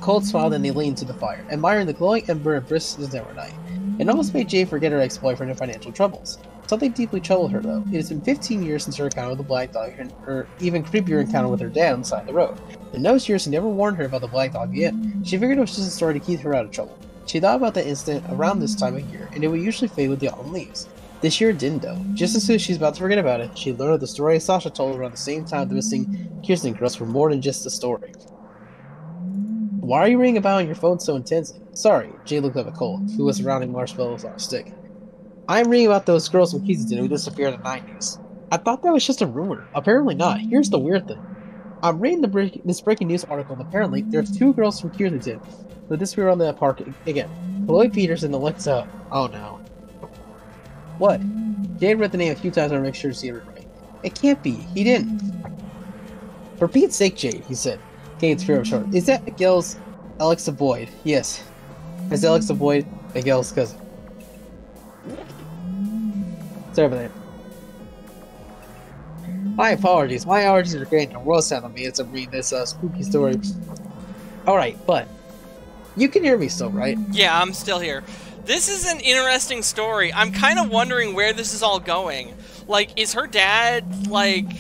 Colt smiled and they leaned to the fire, admiring the glowing ember and brisk December night. It almost made Jade forget her ex-boyfriend and financial troubles. Something deeply troubled her, though. It has been 15 years since her encounter with the black dog, and her even creepier encounter with her dad on the side of the road. In those years, he never warned her about the black dog again. She figured it was just a story to keep her out of trouble. She thought about that incident around this time of year, and it would usually fade with the autumn leaves. This year it didn't, though. Just as soon as she's about to forget about it, she learned of the story Sasha told around the same time the missing Kirsten girls were more than just a story. "Why are you ringing about on your phone so intensely?" "Sorry," Jay looked up at Cole, who was surrounding marshmallows on a stick. "I'm reading about those girls from Kensington who disappeared in the 90s. I thought that was just a rumor. Apparently not. Here's the weird thing. I'm reading this breaking news article, and apparently there's 2 girls from Kensington who disappeared on that park again. Chloe Peters and Alexa... Oh no. What?" Jade read the name a few times to make sure to see it right. "It can't be. He didn't." "For Pete's sake, Jade," he said. Kate's fear of short. "Is that Miguel's Alexa Boyd?" "Yes." "Is Alexa Boyd Miguel's cousin?" Sorry about that. My apologies. My allergies are getting the worst out of me as I read this spooky story. Alright, but you can hear me still, right? Yeah, I'm still here. This is an interesting story. I'm kind of wondering where this is all going. Like, is her dad, like,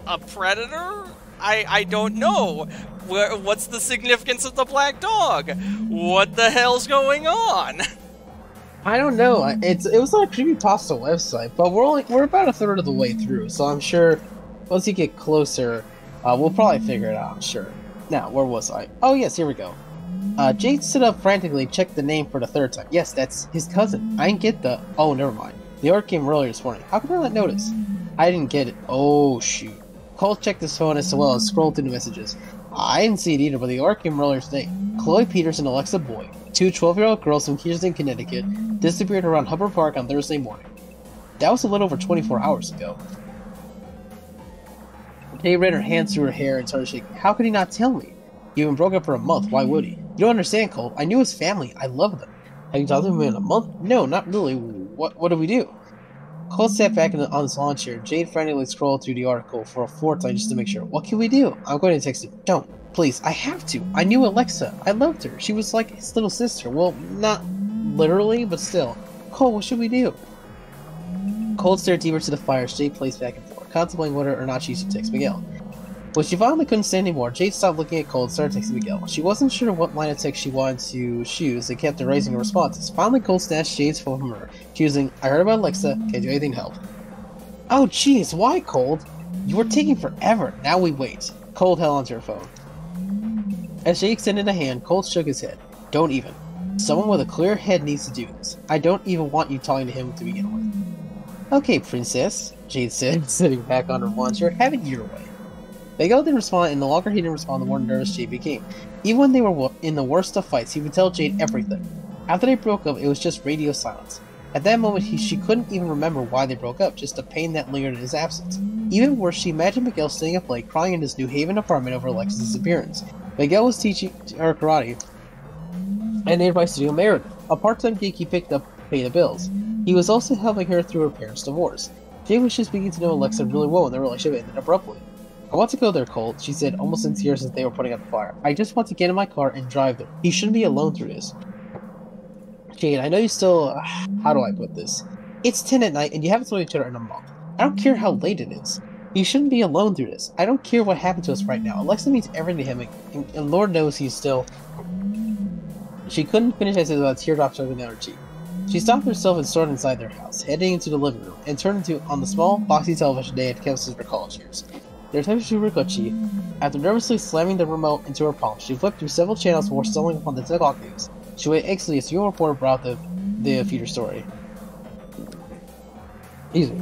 a predator? I don't know. What's the significance of the black dog? What the hell's going on? I don't know. It was on a Creepypasta website, but we're about a third of the way through, so I'm sure once you get closer, we'll probably figure it out, I'm sure. Now, where was I? Oh yes, here we go. Jade stood up frantically, checked the name for the third time. Yes, that's his cousin. I didn't get the... Oh, never mind. The alert came earlier this morning. How could I not notice? I didn't get it. Oh, shoot. Cole checked his phone as well as scrolled through the messages. I didn't see it either, but the alert came earlier today. Chloe Peters and Alexa Boyd, two 12-year-old girls from Houston, Connecticut, disappeared around Hubbard Park on Thursday morning. That was a little over 24 hours ago. Jade ran her hands through her hair and started shaking. How could he not tell me? You even broke up for a month. Why would he? You don't understand, Cole. I knew his family. I love them. Have you talked to him in a month? No, not really. What do we do? Cole sat back on his lawn chair. Jade frantically scrolled through the article for a fourth time just to make sure. What can we do? I'm going to text him. Don't. Please. I have to. I knew Alexa. I loved her. She was like his little sister. Well, not literally, but still. Cole, what should we do? Cole stared deeper to the fire as Jade paced back and forth, contemplating whether or not she should text Miguel. When she finally couldn't stand anymore, Jade stopped looking at Cole and started texting Miguel. She wasn't sure what line of text she wanted to choose and kept erasing her responses. Finally, Cole snatched Jade's phone from her, choosing, I heard about Alexa, can't do anything to help. Oh jeez, why, Cole? You were taking forever. Now we wait. Cole held onto her phone. As Jade extended a hand, Cole shook his head. Don't even. Someone with a clear head needs to do this. I don't even want you talking to him to begin with. Okay, princess, Jade said, sitting back on her lawn chair. Have it your way. Miguel didn't respond, and the longer he didn't respond, the more nervous Jade became. Even when they were in the worst of fights, he would tell Jade everything. After they broke up, it was just radio silence. At that moment, she couldn't even remember why they broke up, just the pain that lingered in his absence. Even worse, she imagined Miguel staying up late, crying in his New Haven apartment over Alexa's disappearance. Miguel was teaching her karate, and nearby studio Meredith, a part-time gig he picked up to pay the bills. He was also helping her through her parents' divorce. Jade was just beginning to know Alexa really well when their relationship ended abruptly. I want to go there, Cole, she said, almost in tears as they were putting out the fire. I just want to get in my car and drive there. He shouldn't be alone through this. Jade, I know you still... how do I put this? It's 10 at night and you haven't told each other in a month. I don't care how late it is. You shouldn't be alone through this. I don't care what happened to us right now. Alexa means everything to him, and Lord knows he's still... She couldn't finish as without a teardrop jumping down her cheek. She stopped herself and started inside their house, heading into the living room, and turned on the small, boxy television they had kept since her college years. Their temperature were glitchy. After nervously slamming the remote into her palm, she flipped through several channels before stumbling upon the 10 o'clock news. She waited anxiously as a young reporter brought the feature story. Excuse me.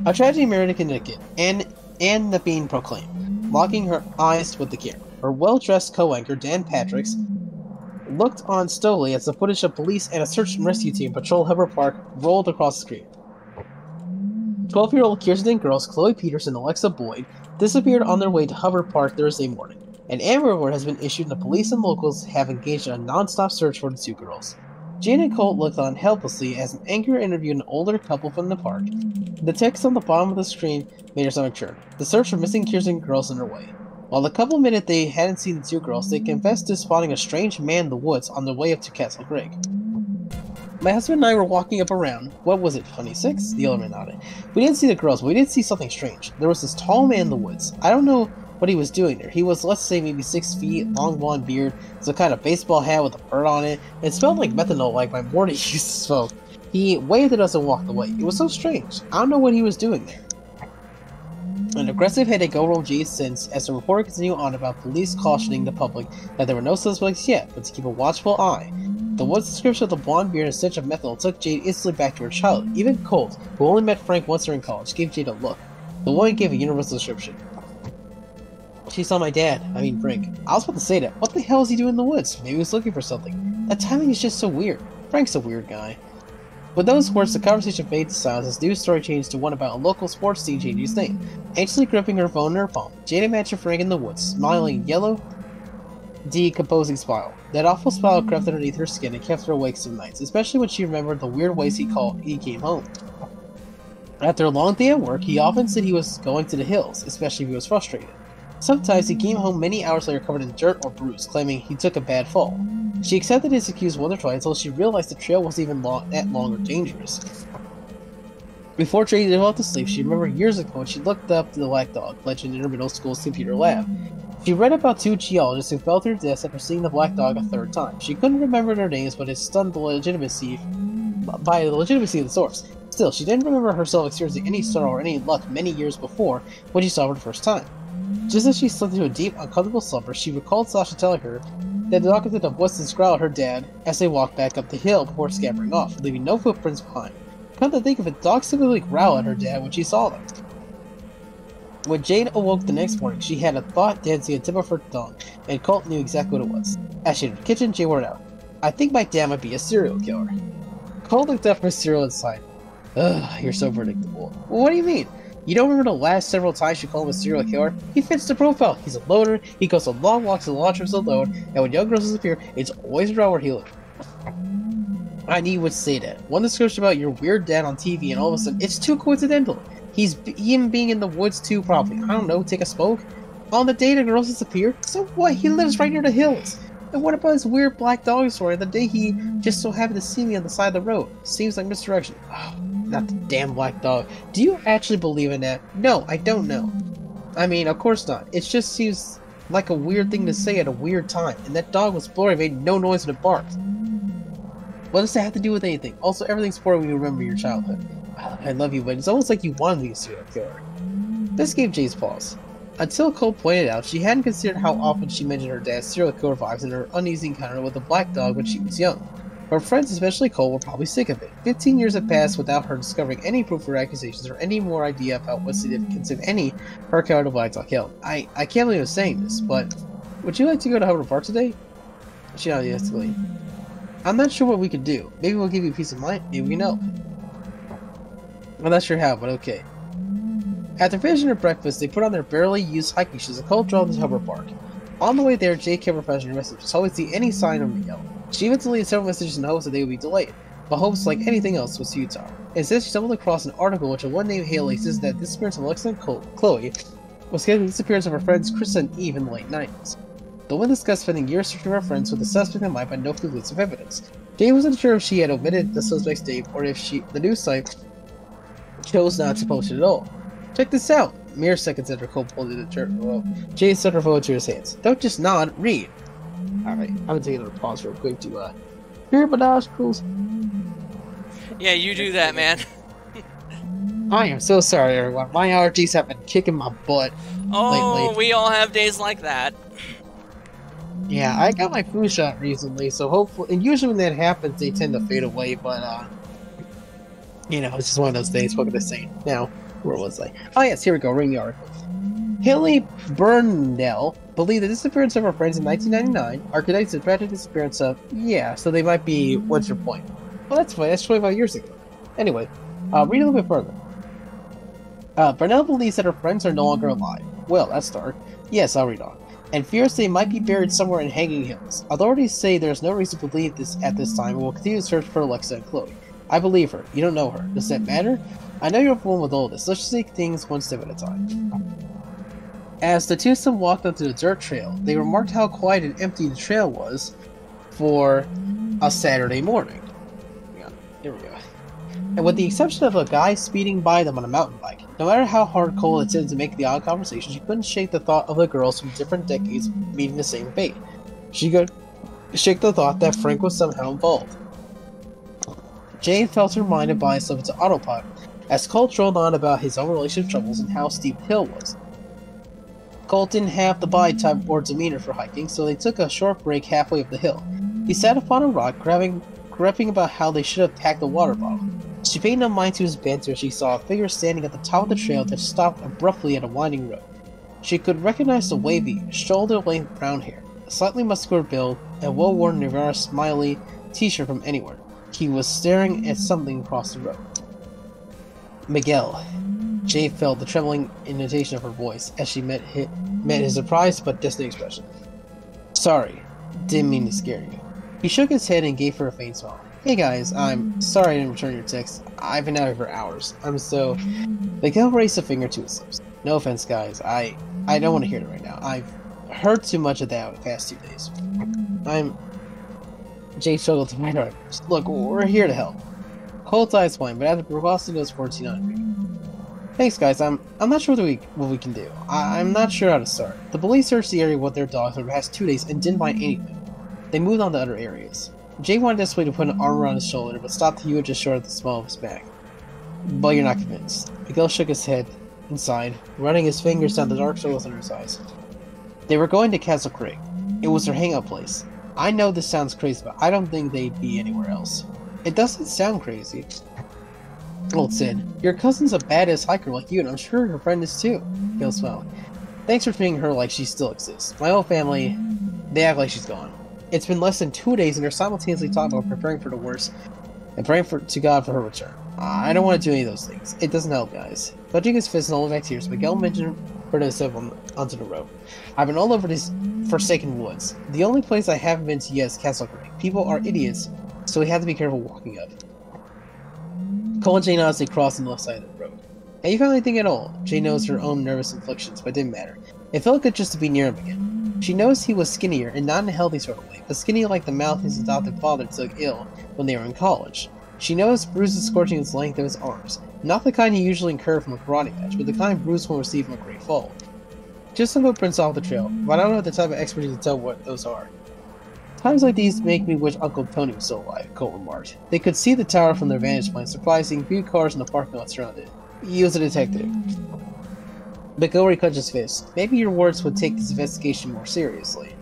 A tragedy in Meredith, Connecticut, and the being proclaimed, locking her eyes with the camera. Her well-dressed co-anchor, Dan Patricks, looked on stolidly as the footage of police and a search and rescue team patrol Hubbard Park rolled across the screen. 12-year-old Kirsten girls Chloe Peters and Alexa Boyd disappeared on their way to Hubbard Park Thursday morning. An Amber Alert has been issued and the police and locals have engaged in a non-stop search for the two girls. Jane and Colt looked on helplessly as an anchor interviewed an older couple from the park. The text on the bottom of the screen made her stomach churn. The search for missing Kirsten girls underway. While the couple admitted they hadn't seen the two girls, they confessed to spotting a strange man in the woods on their way up to Castle Craig. My husband and I were walking up around, what was it, 26? The other man nodded. We didn't see the girls, but we did see something strange. There was this tall man in the woods. I don't know what he was doing there. He was, let's say, maybe 6 feet, long blonde beard, some kind of baseball hat with a bird on it. It smelled like methanol, like my morning used to smoke. He waved at us and walked away. It was so strange. I don't know what he was doing there. An aggressive headache overwhelmed Jay's sense as the reporter continued on about police cautioning the public that there were no suspects yet, but to keep a watchful eye. The woods description of the blonde beard and stench of methanol took Jade instantly back to her childhood. Even Colt, who only met Frank once during college, gave Jade a look. The woman gave a universal description. She saw my dad, Frank. I was about to say that. What the hell is he doing in the woods? Maybe he was looking for something. That timing is just so weird. Frank's a weird guy. With those words, the conversation faded to silence as the news story changed to one about a local sports team changing his name. Anxiously gripping her phone in her palm, Jade imagined Frank in the woods, smiling a yellow, decomposing smile. That awful smile crept underneath her skin and kept her awake some nights, especially when she remembered the weird ways he came home. After a long day at work, he often said he was going to the hills, especially if he was frustrated. Sometimes he came home many hours later covered in dirt or bruise, claiming he took a bad fall. She accepted his excuse once or twice until she realized the trail wasn't even that long or dangerous. Before Jane did off to sleep, she remembered years ago when she looked up the Black Dog legend in her middle school's computer lab. She read about two geologists who fell to their deaths after seeing the Black Dog a third time. She couldn't remember their names, but it stunned the legitimacy of the source. Still, she didn't remember herself experiencing any sorrow or any luck many years before when she saw her the first time. Just as she slipped into a deep, uncomfortable slumber, she recalled Sasha telling her that the dog could the voices growl at her dad as they walked back up the hill before scampering off, leaving no footprints behind. Come to think of it, dogs typically growl at her dad when she saw them. When Jane awoke the next morning, she had a thought dancing on the tip of her tongue, and Colt knew exactly what it was. As she entered the kitchen, Jane worded out, "I think my dad might be a serial killer." Colt looked up from his cereal and sighed. "Ugh, you're so predictable." "Well, what do you mean? You don't remember the last several times you called him a serial killer? He fits the profile. He's a loner, he goes on long walks and launch rooms alone, and when young girls disappear, it's always around where he lives." I knew you would say that. One description about your weird dad on TV, and all of a sudden, it's too coincidental. Him being in the woods too, probably. I don't know, take a smoke? On the day the girls disappeared? So what? He lives right near the hills. And what about his weird black dog story the day he just so happened to see me on the side of the road? Seems like misdirection. Oh, not the damn black dog. Do you actually believe in that? No, I don't know. I mean, of course not. It just seems like a weird thing to say at a weird time. And that dog was blurry, made no noise when it barked. What does that have to do with anything? Also, everything's boring when you remember your childhood. I love you, but it's almost like you wanted to be a serial killer. This gave Jane's pause. Until Cole pointed out, she hadn't considered how often she mentioned her dad's serial killer vibes in her uneasy encounter with the black dog when she was young. Her friends, especially Cole, were probably sick of it. 15 years had passed without her discovering any proof of her accusations or any more idea about what significance, if any, her account of the black dog held. I can't believe I'm saying this, but would you like to go to Hubbard Park today? She nodded yesterday. I'm not sure what we could do. Maybe we'll give you peace of mind. Maybe we can help. I'm not sure how, but okay. After finishing their breakfast, they put on their barely used hiking shoes and Cole drove to Hubbard Park. On the way there, Jake kept refreshing her messages, hoping to see any sign of Miguel. She even deleted several messages in hopes that they would be delayed, but hopes, like anything else, was futile. Instead, she stumbled across an article which a one named Haley says that the disappearance of Alexa and Chloe was scheduled with the disappearance of her friends Chris and Eve in the late 90s. The woman discussed spending years searching for her friends with the suspect in mind but no conclusive evidence. Jane wasn't sure if she had omitted the suspect's name or if the news site chose not to post it at all. Check this out! Mere seconds after Cole pulled it Jane stuck her phone into his hands. Don't just nod, read! Alright, I'm gonna take another pause real quick to hear my nostrils. Yeah, you do that, man. I am so sorry, everyone. My allergies have been kicking my butt lately. We all have days like that. Yeah, I got my flu shot recently, so hopefully, and usually when that happens, they tend to fade away, but, you know, it's just one of those days. What can I say? Now, where was I? Oh, yes, here we go, reading the article. Haley Burnell believed the disappearance of her friends in 1999 are connected to the tragic disappearance of, yeah, so they might be, what's your point? Well, that's fine, that's 25 years ago. Anyway, read a little bit further. Burnell believes that her friends are no longer alive. Well, that's dark. Yes, I'll read on. And fears they might be buried somewhere in Hanging Hills. Authorities say there's no reason to believe this at this time and will continue to search for Alexa and Chloe. I believe her. You don't know her. Does that matter? I know you're overwhelmed with all this. Let's just take things one step at a time. As the twosome walked onto the dirt trail, they remarked how quiet and empty the trail was for a Saturday morning. Yeah, here we go. And with the exception of a guy speeding by them on a mountain bike, no matter how hard Cole attempted to make the odd conversation, she couldn't shake the thought of the girls from different decades meeting the same fate. She could shake the thought that Frank was somehow involved. Jane felt her mind and body slip into autopilot as Cole droned on about his own relationship troubles and how steep the hill was. Cole didn't have the body type or demeanor for hiking, so they took a short break halfway up the hill. He sat upon a rock, griping about how they should have packed a water bottle. She paid no mind to his banter as she saw a figure standing at the top of the trail that stopped abruptly at a winding road. She could recognize the wavy, shoulder-length brown hair, a slightly muscular build, and well-worn Nirvana Smiley t-shirt from anywhere. He was staring at something across the road. Miguel. Jane felt the trembling intonation of her voice as she met his surprised but distant expression. Sorry, didn't mean to scare you. He shook his head and gave her a faint smile. Hey guys, I'm sorry I didn't return your text. I've been out here for hours. Miguel raised a finger to his lips. No offense, guys. I don't want to hear it right now. I've heard too much of that over the past 2 days. Jay struggled to find arguments. Look, we're here to help. Cold's eyes blind, but after precaution goes 1400. Thanks, guys. I'm not sure what we can do. I'm not sure how to start. The police searched the area with their dogs over the past 2 days and didn't find anything. They moved on to other areas. Jay wanted desperately to put an arm around his shoulder, but stopped to you just short of the small of his back. But you're not convinced. Miguel shook his head and sighed, running his fingers down the dark circles under his eyes. They were going to Castle Craig. It was their hangout place. I know this sounds crazy, but I don't think they'd be anywhere else. It doesn't sound crazy. Old Sid, your cousin's a badass hiker like you, and I'm sure her friend is too. Miguel smiled. Thanks for treating her like she still exists. My whole family, they act like she's gone. It's been less than 2 days and they're simultaneously talking about preparing for the worst and praying to God for her return. I don't want to do any of those things. It doesn't help, guys. Clutching his fist and holding back tears, Miguel mentioned for himself onto the road. I've been all over these forsaken woods. The only place I haven't been to yet is Castle Craig. People are idiots, so we have to be careful walking up. Cole and Jane honestly crossed on the left side of the road. Have you found anything at all? Jane knows her own nervous inflictions, but it didn't matter. It felt good just to be near him again. She noticed he was skinnier, and not in a healthy sort of way, but skinny like the mouth his adopted father took ill when they were in college. She noticed bruises scorching the length of his arms, not the kind he usually incurred from a karate match, but the kind Bruce will receive from a great fall. Just some footprints off the trail, but I don't have the type of expertise to tell what those are. Times like these make me wish Uncle Tony was still alive, Cole remarked. They could see the tower from their vantage point, surprising few cars in the parking lot surrounded it. He was a detective. McGilvery clenched his fist. Maybe your words would take this investigation more seriously.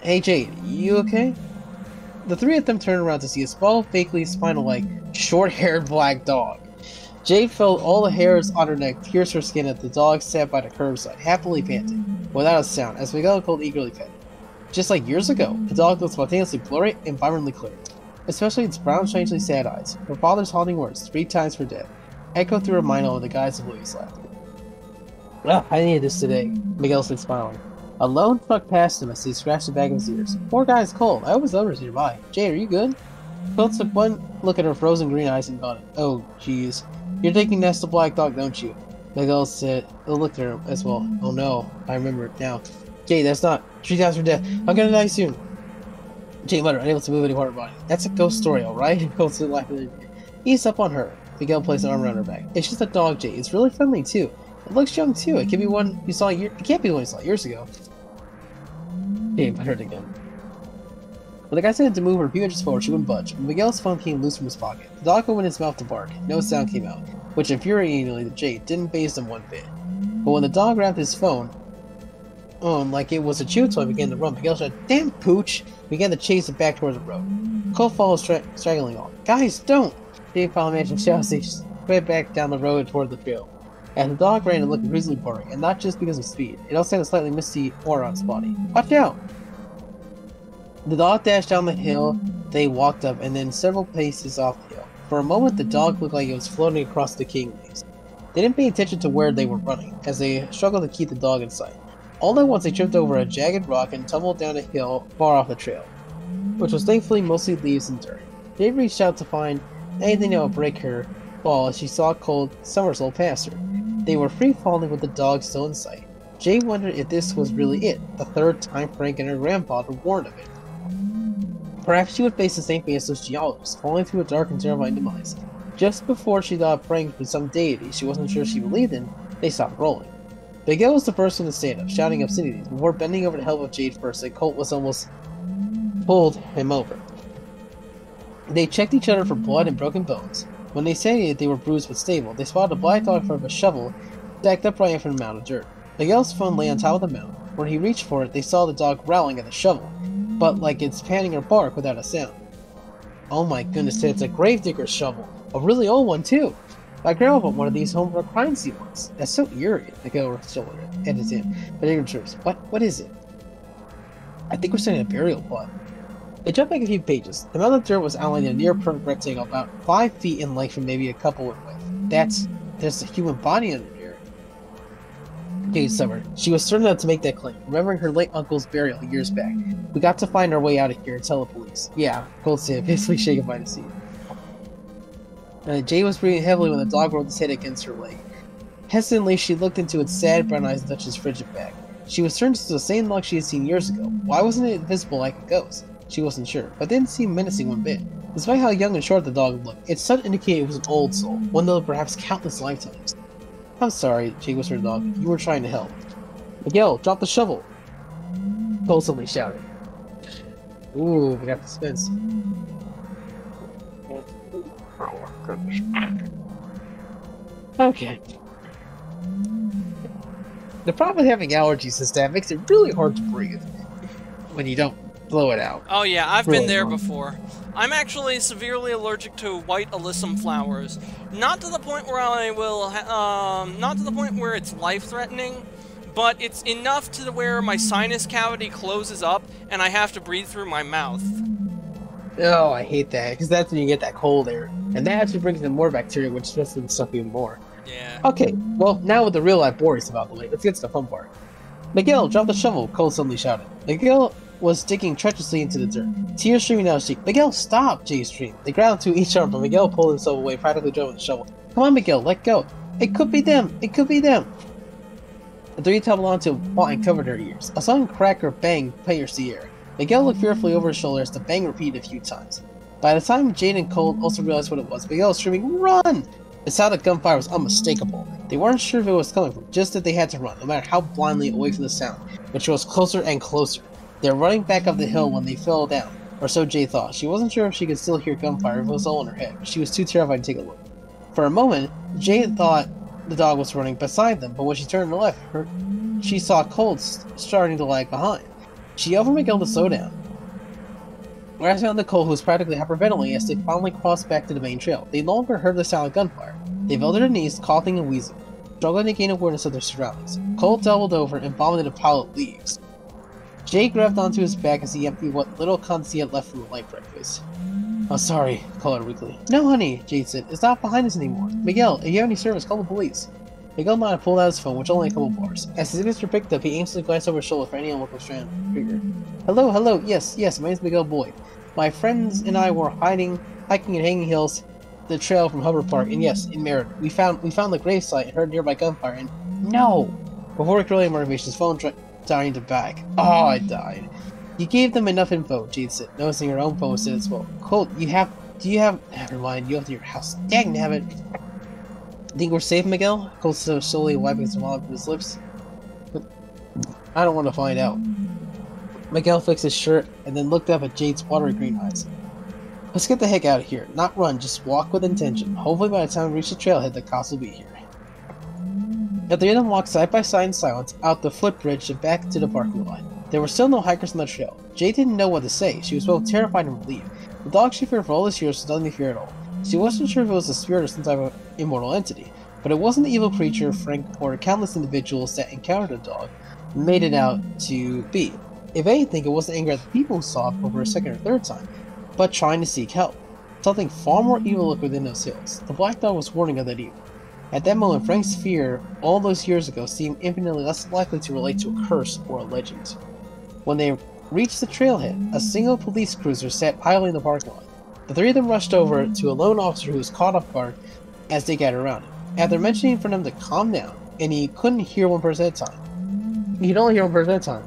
Hey Jade, you okay? The three of them turned around to see a small, vaguely spinal-like, short-haired black dog. Jade felt all the hairs on her neck pierce her skin as the dog sat by the curbside, happily panting, without a sound, as Miguel and Cole eagerly fed it. Just like years ago, the dog looked spontaneously blurry and vibrantly clear, especially its brown, strangely sad eyes. Her father's haunting words, 3 times for death, echoed through her mind under the guise of Louis' laughter. Well, I needed this today, Miguel said, smiling. A lone truck passed him as he scratched the back of his ears. Poor guy's cold. I hope his others nearby. Jade, are you good? Quill took one look at her frozen green eyes and got it. Oh, jeez. You're taking Nest the black dog, don't you? Miguel said, looked at her as well. Oh no, I remember it now. Jade, that's not 3 times for death. I'm gonna die soon. Jade muttered, unable to move any part of her body. That's a ghost story, alright? Quill said, laughing. Ease up on her. Miguel placed an arm around her back. It's just a dog, Jade. It's really friendly too. It looks young too. It can be one you saw it can't be the one you saw years ago. Jade muttered again. When the guy said to move her a few inches forward, she wouldn't budge. When Miguel's phone came loose from his pocket, the dog opened his mouth to bark. No sound came out, which infuriatingly to Jade didn't faze them one bit. But when the dog grabbed his phone, like it was a chew toy, began to run. Miguel shouted, "Damn pooch!" Began to chase it back towards the road. Cole followed straggling off. Guys, don't! Jade finally managed to shout as they sped back down the road toward the trail. As the dog ran, it looked grisly boring, and not just because of speed. It also had a slightly misty aura on its body. Watch out! The dog dashed down the hill they walked up, and then several paces off the hill. For a moment, the dog looked like it was floating across the king leaves. They didn't pay attention to where they were running, as they struggled to keep the dog in sight. All at once, they tripped over a jagged rock and tumbled down a hill far off the trail, which was thankfully mostly leaves and dirt. Jade reached out to find anything that would break her fall as she saw Cole somersault past her. They were free-falling with the dog still in sight. Jade wondered if this was really it, the 3rd time Frank and her grandfather warned of it. Perhaps she would face the same fate as those geologists, falling through a dark and terrifying demise. Just before she thought Frank was some deity she wasn't sure she believed in, they stopped rolling. Miguel was the first one to stand up, shouting obscenities, before bending over to help Jade first, and Colt was almost pulled him over. They checked each other for blood and broken bones. When they said they were bruised but stable, they spotted a black dog in front of a shovel stacked upright in front of a mound of dirt. Miguel's phone lay on top of the mound. When he reached for it, they saw the dog growling at the shovel, but like it's panting or bark without a sound. Oh my goodness, it's a gravedigger's shovel. A really old one, too. My grandma bought one of these home for a crime scene once. That's so eerie. Miguel edited him, but it returns. What is it? I think we're starting a burial plot. They jumped back a few pages. The mound of dirt was outlined in a near-perfect rectangle about 5 feet in length and maybe a couple in width. There's a human body under here. Jade summered. She was certain enough to make that claim, remembering her late uncle's burial years back. We got to find our way out of here and tell the police. Yeah, Cold said, basically shaken by the scene. Jade was breathing heavily when the dog rolled its head against her leg. Hesitantly, she looked into its sad brown eyes and touched its frigid back. She was turned to the same dog she had seen years ago. Why wasn't it invisible like a ghost? She wasn't sure, but didn't seem menacing one bit. Despite how young and short the dog looked, its sun indicated it was an old soul, one that lived perhaps countless lifetimes. I'm sorry, Jade whispered to the dog. You were trying to help. Miguel, drop the shovel! Cole suddenly shouted. Ooh, we got suspense. Okay. The problem with having allergies is that it makes it really hard to breathe when you don't blow it out. Oh yeah, I've been there before. I'm actually severely allergic to white alyssum flowers. Not to the point where I will, not to the point where it's life-threatening, but it's enough to where my sinus cavity closes up and I have to breathe through my mouth. Oh, I hate that, because that's when you get that cold air. And that actually brings in more bacteria, which stresses them stuff even more. Yeah. Okay, well, now with the real-life boring stuff out the way, let's get to the fun part. Miguel, drop the shovel, Cole suddenly shouted. Miguel was digging treacherously into the dirt. Tears streaming down his cheek. Miguel, stop! Jade screamed. They grabbed to each arm, but Miguel pulled himself away, practically driving the shovel. Come on, Miguel, let go. It could be them! It could be them! The three tumbled onto a wall and covered their ears. A sudden crack or bang pierced the air. Miguel looked fearfully over his shoulder as the bang repeated a few times. By the time Jade and Cole also realized what it was, Miguel was screaming, "Run!" The sound of gunfire was unmistakable. They weren't sure if it was coming from, just that they had to run, no matter how blindly away from the sound, which was closer and closer. They were running back up the hill when they fell down, or so Jade thought. She wasn't sure if she could still hear gunfire if it was all in her head, but she was too terrified to take a look. For a moment, Jade thought the dog was running beside them, but when she turned to the left, she saw Cole starting to lag behind. She yelled for Miguel to slow down. Grasping onto Cole, who was practically hyperventilating as they finally crossed back to the main trail. They no longer heard the sound of gunfire. They fell to their knees, coughing and wheezing, struggling to gain awareness of their surroundings. Cole doubled over and vomited a pile of leaves. Jake grabbed onto his back as he emptied what little contents he had left from the light breakfast. Oh, sorry, Cole added weakly. No, honey, Jade said. It's not behind us anymore. Miguel, if you have any service, call the police. Miguel nodded and pulled out his phone, which only had a couple bars. As his signature picked up, he aimlessly glanced over his shoulder for any unwelcome strand trigger. Hello, yes, my name's Miguel Boyd. My friends and I were hiking in Hanging Hills, the trail from Hubbard Park, and yes, in Merritt. We found the gravesite and heard nearby gunfire, and no! Before he could really motivation, his phone dying to back. Oh, it died. You gave them enough info, Jade said, noticing her own phone was set as well. Colt, do you have, never mind, you have to your house. Dagnabbit. Think we're safe, Miguel? Colt said, slowly wiping some water from his lips. But I don't want to find out. Miguel fixed his shirt and then looked up at Jade's watery green eyes. Let's get the heck out of here. Not run, just walk with intention. Hopefully by the time we reach the trailhead, the cops will be here. The three of them walked side by side in silence out the footbridge and back to the parking lot. There were still no hikers on the trail. Jade didn't know what to say. She was both terrified and relieved. The dog she feared for all this years was nothing to fear at all. She wasn't sure if it was a spirit or some type of immortal entity, but it wasn't the evil creature Frank or countless individuals that encountered the dog made it out to be. If anything, it wasn't anger at the people who saw it for a second or third time, but trying to seek help. Something far more evil lurked within those hills. The black dog was warning of that evil. At that moment, Frank's fear, all those years ago, seemed infinitely less likely to relate to a curse or a legend. When they reached the trailhead, a single police cruiser sat idly in the parking lot. The three of them rushed over to a lone officer who was caught off guard as they gathered around him. After mentioning for them to calm down, and he couldn't hear one person at a time. He could only hear one person at a time.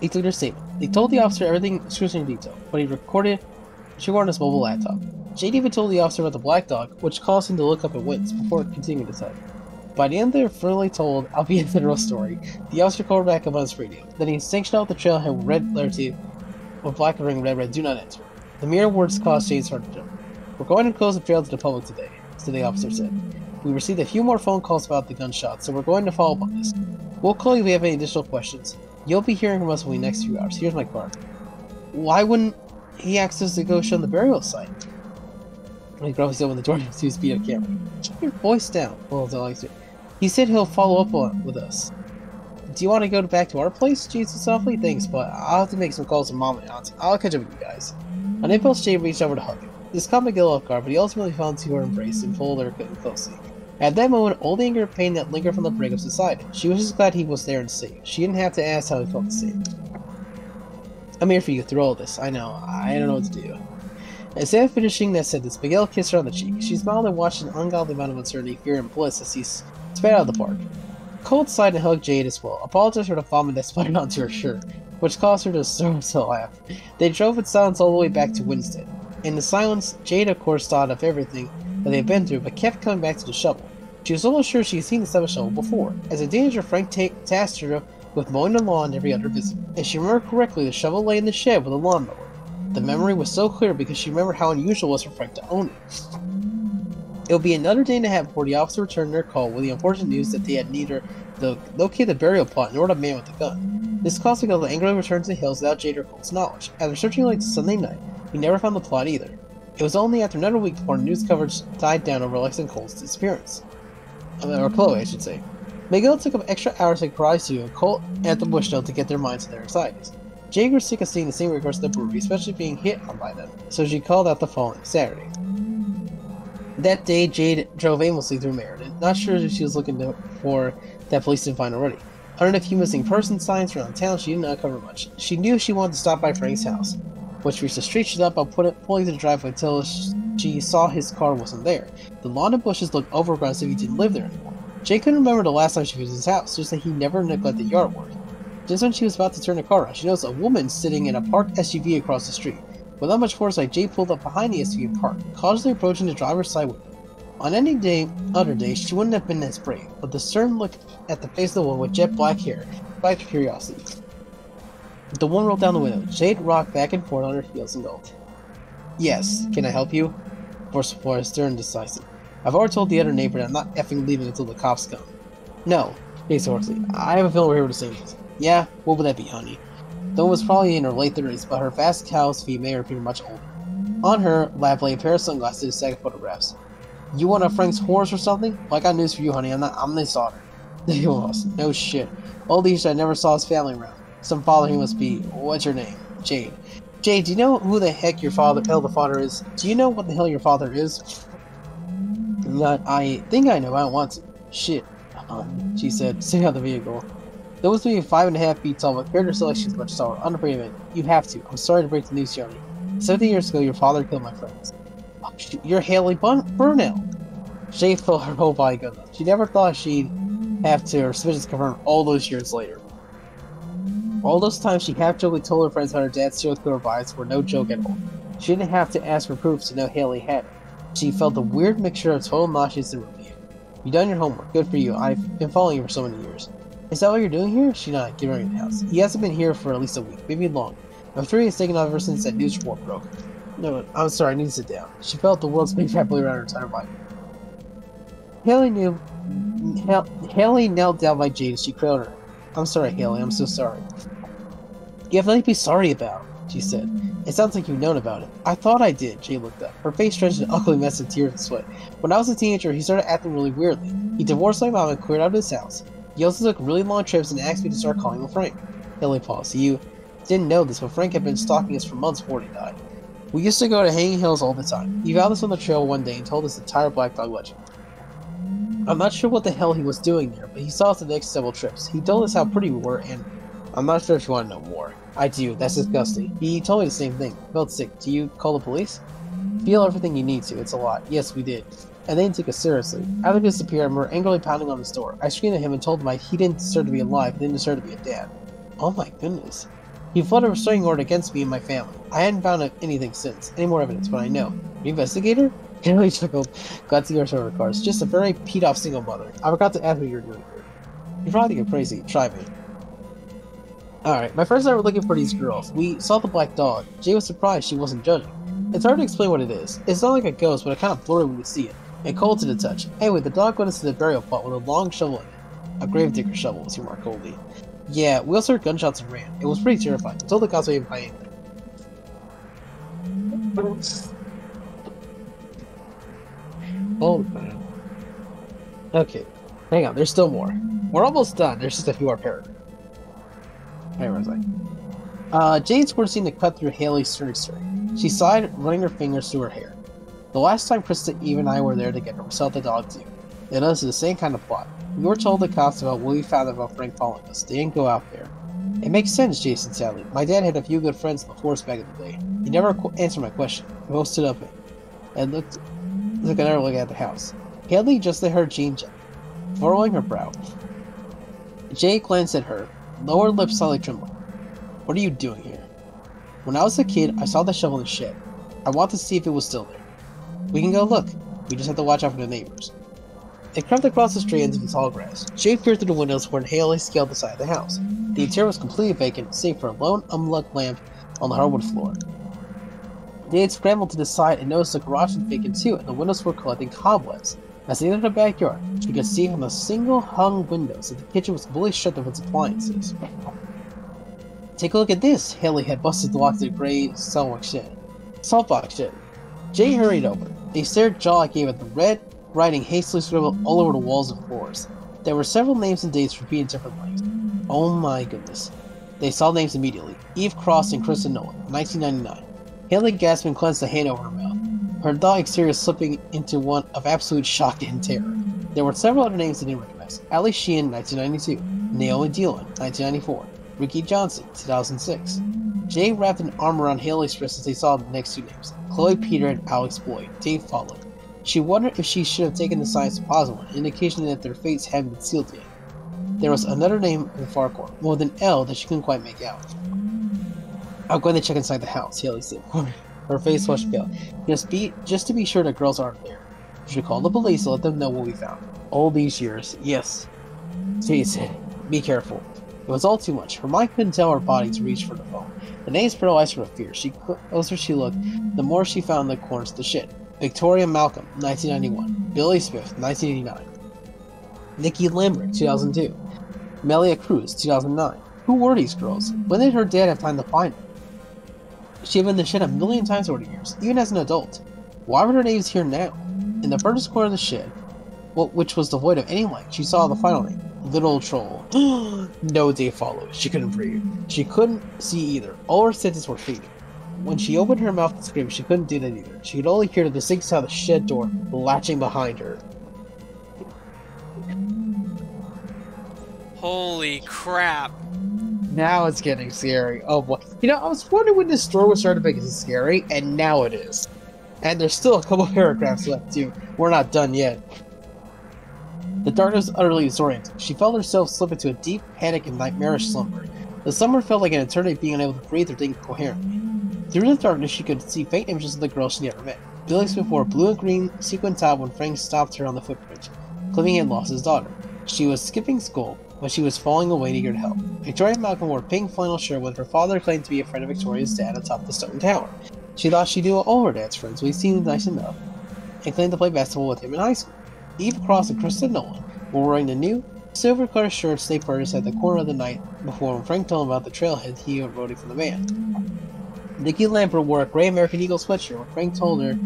He took their statement. They told the officer everything in detail, but he recorded on his mobile laptop. Jade even told the officer about the black dog, which caused him to look up and wince before continuing to type. By the end of their fairly told, albeit literal story, the officer called back up on his radio. Then he sanctioned out the trailhead with red letter T, with black ring red, do not enter. The mere words caused Jade's heart to jump. We're going to close the trail to the public today, so the officer said. We received a few more phone calls about the gunshots, so we're going to follow up on this. We'll call you if we have any additional questions. You'll be hearing from us in the next few hours. Here's my card. Why wouldn't he ask us to go show the burial site? He gruffly opened the door to speed up camera. Keep your voice down. Well, he said he'll follow up with us. Do you want to go back to our place? Jade said softly. Thanks, but I'll have to make some calls to Mom and Aunt. I'll catch up with you guys. On impulse, Jade reached over to hug him. This caught Miguel off guard, but he ultimately found to her embrace and pulled her closely. At that moment, all the anger and pain that lingered from the breakup subsided. She was just glad he was there and safe. She didn't have to ask how he felt to see it. I'm here for you through all this. I know. I don't know what to do. Instead of finishing that sentence, Miguel kissed her on the cheek. She smiled and watched an ungodly amount of uncertainty, fear, and bliss as he spat out of the park. Colt sighed and hugged Jade as well, apologized for the vomit that splattered onto her shirt, which caused her to start to laugh. They drove in silence all the way back to Winstead. In the silence, Jade of course thought of everything that they had been through, but kept coming back to the shovel. She was almost sure she had seen this type of shovel before. As a teenager, Frank tasked her with mowing the lawn every other visit. If she remembered correctly, the shovel lay in the shed with a lawnmower. The memory was so clear because she remembered how unusual it was for Frank to own it. It would be another day and a half before the officer returned their call with the unfortunate news that they had neither located the burial plot nor the man with the gun. This caused Miguel to angrily return to the hills without Jade or Colt's knowledge. After searching late Sunday night, he never found the plot either. It was only after another week before news coverage died down over Alex and Colt's disappearance. Or Chloe, I should say. Miguel took up extra hours to cry to and Colt at the Bushdale to get their minds to their anxieties. Jade was sick of seeing the same regards to the brewery, especially being hit on by them, so she called out the following Saturday. That day, Jade drove aimlessly through Meriden, not sure if she was looking for that police didn't find already. Under the few missing person signs around town, she didn't uncover much. She knew she wanted to stop by Frank's house, which reached the street she up by pulling to the driveway until she saw his car wasn't there. The lawn and bushes looked overgrown as if he didn't live there anymore. Jade couldn't remember the last time she visited his house, just that he never neglected yard work. Just when she was about to turn the car around, she noticed a woman sitting in a parked SUV across the street. Without much foresight, Jade pulled up behind the SUV and parked, cautiously approaching the driver's side window. On any other day, she wouldn't have been as brave, but the stern look at the face of the woman with jet black hair spiked her curiosity. The woman rolled down the window. Jade rocked back and forth on her heels and gulped. Yes, can I help you? For stern decisive. I've already told the other neighbor that I'm not effing leaving until the cops come. No, Jade hoarsely. I have a feeling we're here to say this. Yeah, what would that be, honey? The woman was probably in her late 30s, but her fast cow's feet made her appear much older. On her lap lay a pair of sunglasses and a stack of photographs. You want a Frank's horse or something? Well, I got news for you, honey. I'm his daughter. He was. No shit. All these I never saw his family around. Some father he must be. What's your name? Jade. Jade, do you know who the heck your father is? Do you know what the hell your father is? I think I know. I don't want to. Shit. She said, sitting out the vehicle. Though was being 5.5 feet tall, but character selection is much taller. Unafraid. You have to. I'm sorry to break the news to you, honey. 17 years ago, your father killed my friends. Oh, you're Haley Burnell. Jade felt her whole body go up. She never thought she'd have to, her suspicions confirmed all those years later. All those times she half-jokingly told her friends how her dad's serial killer bias were no joke at all. She didn't have to ask for proof to know Haley had it. She felt a weird mixture of total nauseous and relief. You've done your homework. Good for you. I've been following you for so many years. Is that what you're doing here? She nodded, getting in the house. He hasn't been here for at least a week, maybe longer. I'm sure he's taken off ever since that news report broke. No, I'm sorry, I need to sit down. She felt the world spinning rapidly around her entire body. Haley knelt down by Jade as she cradled her. I'm sorry, Haley, I'm so sorry. You have nothing to be sorry about, she said. It sounds like you've known about it. I thought I did, Jade looked up. Her face stretched an ugly mess of tears and sweat. When I was a teenager, he started acting really weirdly. He divorced my mom and cleared out of his house. He also took really long trips and asked me to start calling him Frank. Haley paused. You didn't know this, but Frank had been stalking us for months before he died. We used to go to Hanging Hills all the time. He found us on the trail one day and told us the entire Black Dog legend. I'm not sure what the hell he was doing there, but he saw us the next several trips. He told us how pretty we were, and I'm not sure if you want to know more. I do. That's disgusting. He told me the same thing. I felt sick. Do you call the police? Feel everything you need to. It's a lot. Yes, we did. And they didn't take us seriously. After he disappeared, we were angrily pounding on his door. I screamed at him and told him he didn't deserve to be alive, but didn't deserve to be a dad. Oh my goodness. He floated a restraining order against me and my family. I hadn't found anything since. Any more evidence, but I know. The investigator? Haley chuckled, glad to hear her cars. Just a very peed-off single mother. I forgot to ask what you're doing here. You probably think I'm crazy. Try me. Alright, my friends and I were looking for these girls. We saw the black dog. Jay was surprised she wasn't judging. It's hard to explain what it is. It's not like a ghost, but it kind of blurry when you see it. And cold to the touch. Anyway, the dog went into the burial plot with a long shovel in it. A gravedigger shovel, as he remarked coldly. Yeah, we also heard gunshots and ran. It was pretty terrifying. I told the cops we didn't find anything. Oh man. Okay. Hang on, there's still more. We're almost done. There's just a few more paragraphs. Where was I? Jade's words seemed to cut through Haley's story. She sighed, running her fingers through her hair. The last time Krista, Eve, and I were there together, we saw the dog too. and us is the same kind of plot. We were told the cops about what we found about Frank following us. They didn't go out there. It makes sense, Jason sadly. My dad had a few good friends in the force back in the day. He never answered my question. We both stood up and took another look at the house. Haley just let her Jean jump, furrowing her brow. Jay glanced at her, lower lip slightly trembling. What are you doing here? When I was a kid, I saw the shovel in the shed. I want to see if it was still there. We can go look. We just have to watch out for the neighbors. They crept across the strands of the tall grass. Jay peered through the windows where Haley scaled the side of the house. The interior was completely vacant, save for a lone unlit lamp on the hardwood floor. They had scrambled to the side and noticed the garage was vacant too, and the windows were collecting cobwebs. As they entered the backyard, she could see from the single hung windows that the kitchen was fully stripped of its appliances. Take a look at this! Haley had busted the lock to the gray saltbox shed. Jay hurried over. They stared jaw agape at the red writing hastily scribbled all over the walls and floors. There were several names and dates repeated in different lengths. Oh my goodness. They saw names immediately. Eve Cross and Kristen Nolan, 1999. Haley gasped and clenched a hand over her mouth, her dog exterior slipping into one of absolute shock and terror. There were several other names they didn't recognize. Ali Sheehan, 1992. Naomi Dillon, 1994. Ricky Johnson, 2006. Jay wrapped an arm around Haley's wrist as they saw the next two names, Chloe Peter and Alex Boyd. Dave followed. She wondered if she should have taken the signs to pause one, indication that their fates hadn't been sealed yet. There was another name in the far corner, with an L that she couldn't quite make out. I'm going to check inside the house, Haley said. Her face flushed pale. Just to be sure the girls aren't there. You should call the police to let them know what we found. All these years, yes. Jay said, be careful. It was all too much. Her mind couldn't tell her body to reach for the phone. The names paralyzed her with fear. The closer she looked, the more she found the corners of the shit. Victoria Malcolm, 1991. Billy Smith, 1989. Nikki Lambert, 2002. Melia Cruz, 2009. Who were these girls? When did her dad have time to find them? She had been in the shed a million times over the years, even as an adult. Why were her names here now? In the furthest corner of the shed, which was devoid of any light, she saw the final name. Little Troll. No day followed. She couldn't breathe. She couldn't see either. All her senses were fading. When she opened her mouth to scream, she couldn't do that either. She could only hear the distinct sound of the shed door latching behind her. Holy crap. Now it's getting scary. Oh boy. You know, I was wondering when this story was starting to make it scary, and now it is. And there's still a couple paragraphs left too. We're not done yet. The darkness was utterly disorienting. She felt herself slip into a deep panic and nightmarish slumber. The summer felt like an eternity, being unable to breathe or think coherently. Through the darkness, she could see faint images of the girl she never met. Billy Smith wore a blue and green sequin top when Frank stopped her on the footbridge, claiming he had lost his daughter. She was skipping school, but she was falling away eager to help. Victoria Malcolm wore a pink flannel shirt when her father claimed to be a friend of Victoria's dad atop the stone tower. She thought she knew all her dad's friends, but he seemed nice enough, and claimed to play basketball with him in high school. Eve Cross and Kristen Nolan were wearing the new, silver-colored shirts they purchased at the corner of the night before when Frank told him about the trailhead he was riding from the band. Nikki Lambert wore a gray American Eagle sweatshirt when Frank told her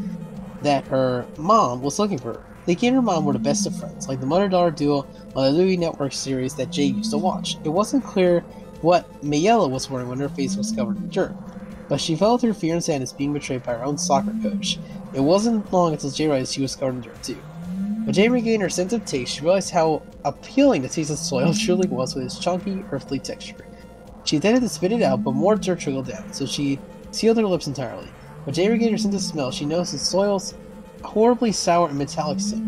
that her mom was looking for her. Nikki and her mom were the best of friends, like the mother-daughter duo on the Louis Network series that Jay used to watch. It wasn't clear what Mayella was wearing when her face was covered in dirt, but she felt her fear and sadness being betrayed by her own soccer coach. It wasn't long until Jay realized she was covered in dirt too. When Jay regained her sense of taste, she realized how appealing the taste of soil truly was with its chunky, earthly texture. She intended to spit it out, but more dirt trickled down, so she sealed her lips entirely. When Jay regained her sense of smell, she noticed the soil's horribly sour and metallic scent,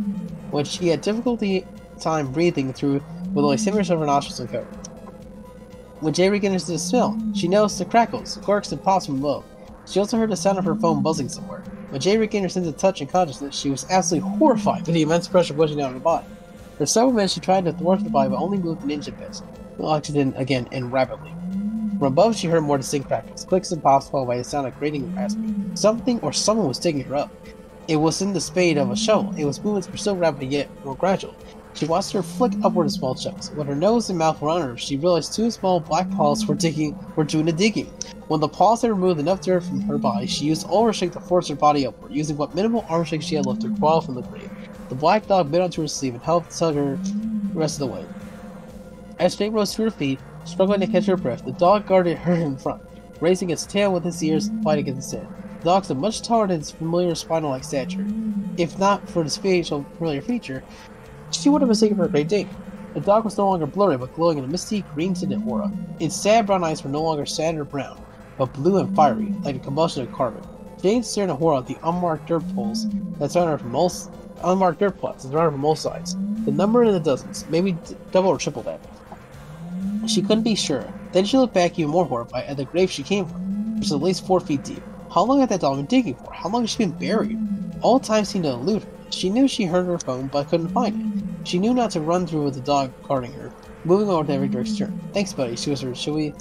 which she had difficulty time breathing through with only 7% of her nostrils uncovered. When Jay regained her sense of smell, she noticed the crackles, quirks, and pops from below. She also heard the sound of her phone buzzing somewhere. When Jay regained her sense of touch and consciousness, she was absolutely horrified by the immense pressure pushing down her body. For several minutes, she tried to thwart the body, but only moved an inch at best. Oxygen again, and rapidly. From above, she heard more distinct crackles, clicks, and pops followed by the sound of grating and rasping. Something or someone was digging her up. It was in the spade of a shovel. Its movements were so rapid yet more gradual. She watched her flick upward in small chunks. When her nose and mouth were on her, she realized two small black paws were doing the digging. When the paws had removed enough dirt from her body, she used all her strength to force her body upward, using what minimal arm strength she had left to crawl from the grave. The black dog bit onto her sleeve and helped tug her the rest of the way. As Jane rose to her feet, struggling to catch her breath, the dog guarded her in front, raising its tail with its ears wide against its head. The dog was much taller than its familiar spinal-like stature. If not for this facial familiar feature, She would have mistaken for a Great Dane. The dog was no longer blurry, but glowing in a misty, green-tinted aura. Its sad brown eyes were no longer sad or brown, but blue and fiery, like a combustion of carbon. Jane stared in horror at the unmarked dirt plots that surrounded her from all sides. The number in the dozens, maybe double or triple that. She couldn't be sure. Then she looked back even more horrified at the grave she came from, which was at least 4 feet deep. How long had that dog been digging for? How long had she been buried? All time seemed to elude her. She knew she heard her phone, but couldn't find it. She knew not to run through with the dog guarding her, moving over to every Rick's turn. Thanks, buddy, she whispered. Should we?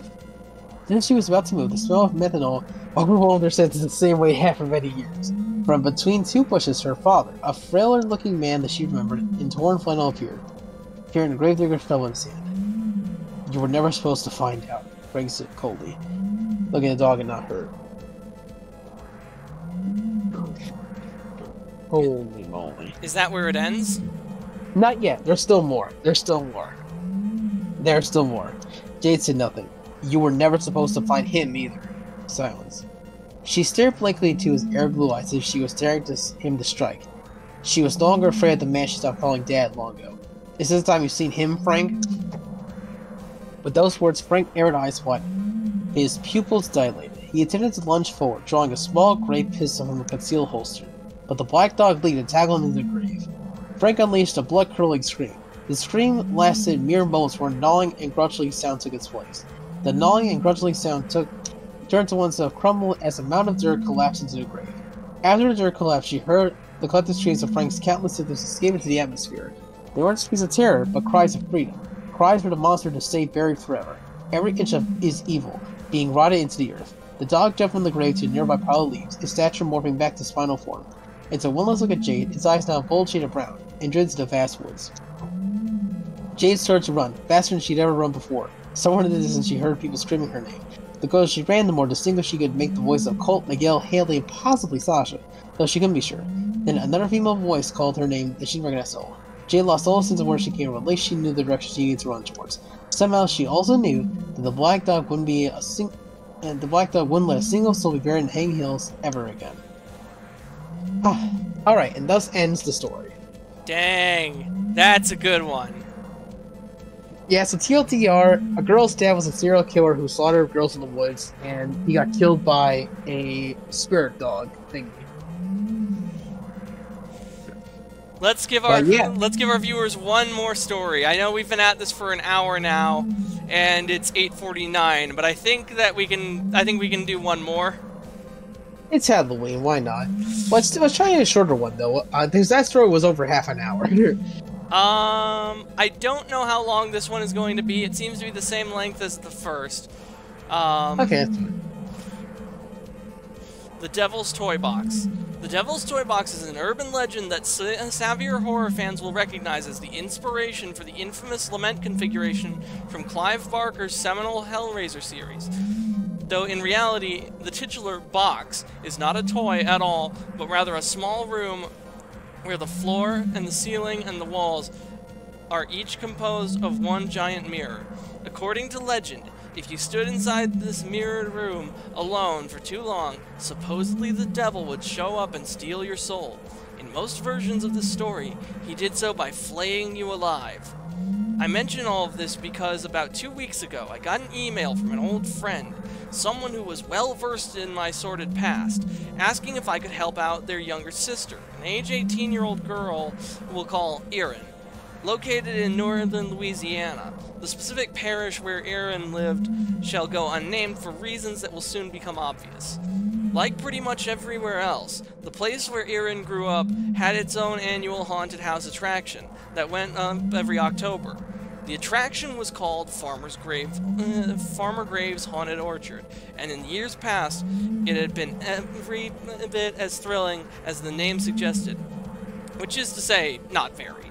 Then she was about to move. The smell of methanol overwhelmed her senses the same way it had for many years. From between 2 bushes, her father, a frailer-looking man that she remembered, in torn flannel appeared, carrying a gravedigger shovel in his hand. You were never supposed to find out, Frank said coldly, looking at the dog and not her. Holy moly. Is that where it ends? Not yet. There's still more. There's still more. There's still more. Jade said nothing. You were never supposed to find him either. Silence. She stared blankly into his air blue eyes as if she was staring him to strike. She was no longer afraid of the man she stopped calling Dad long ago. Is this the time you've seen him, Frank? With those words, Frank Aaron's eyes widened. His pupils dilated. He attempted to lunge forward, drawing a small gray pistol from a concealed holster. But the black dog leaped and tackled him into the grave. Frank unleashed a blood-curdling scream. The scream lasted mere moments before a gnawing and grudging sound took its place. The gnawing and grudging sound turned to one that crumbled as a mound of dirt collapsed into the grave. After the dirt collapsed, she heard the collective screams of Frank's countless siblings escape into the atmosphere. They weren't screams of terror, but cries of freedom. Cries for the monster to stay buried forever. Every inch of is evil, being rotted into the earth. The dog jumped from the grave to a nearby pile of leaves, its stature morphing back to spinal form. It's a windless look at Jade, its eyes now a bold shade of brown, and dreads into the vast woods. Jade started to run, faster than she'd ever run before. Somewhere in the distance she heard people screaming her name. The closer she ran, the more distinguished she could make the voice of Colt, Miguel, Haley, and possibly Sasha, though she couldn't be sure. Then another female voice called her name that she recognized all. Jade lost all sense of where she came from, at least she knew the direction she needed to run towards. Somehow she also knew that the black dog wouldn't let a single soul be buried in Hang Hills ever again. Alright, and thus ends the story. Dang, that's a good one. Yeah, so TLDR, a girl's dad was a serial killer who slaughtered girls in the woods, and he got killed by a spirit dog thingy. Let's give our viewers one more story. I know we've been at this for an hour now, and it's 8:49, but I think we can do one more. It's Halloween, why not? Let's try a shorter one though, because that story was over half an hour. I don't know how long this one is going to be. It seems to be the same length as the first. Okay, that's fine. The Devil's Toy Box. The Devil's Toy Box is an urban legend that savvier horror fans will recognize as the inspiration for the infamous Lament configuration from Clive Barker's seminal Hellraiser series. Though in reality, the titular box is not a toy at all, but rather a small room where the floor and the ceiling and the walls are each composed of one giant mirror. According to legend, if you stood inside this mirrored room alone for too long, supposedly the devil would show up and steal your soul. In most versions of the story, he did so by flaying you alive. I mention all of this because about 2 weeks ago, I got an email from an old friend, someone who was well versed in my sordid past, asking if I could help out their younger sister, an age 18-year-old girl we'll call Erin, located in northern Louisiana. The specific parish where Erin lived shall go unnamed for reasons that will soon become obvious. Like pretty much everywhere else, the place where Erin grew up had its own annual haunted house attraction that went up every October. The attraction was called Farmer Graves' Haunted Orchard, and in years past, it had been every bit as thrilling as the name suggested, which is to say, not very.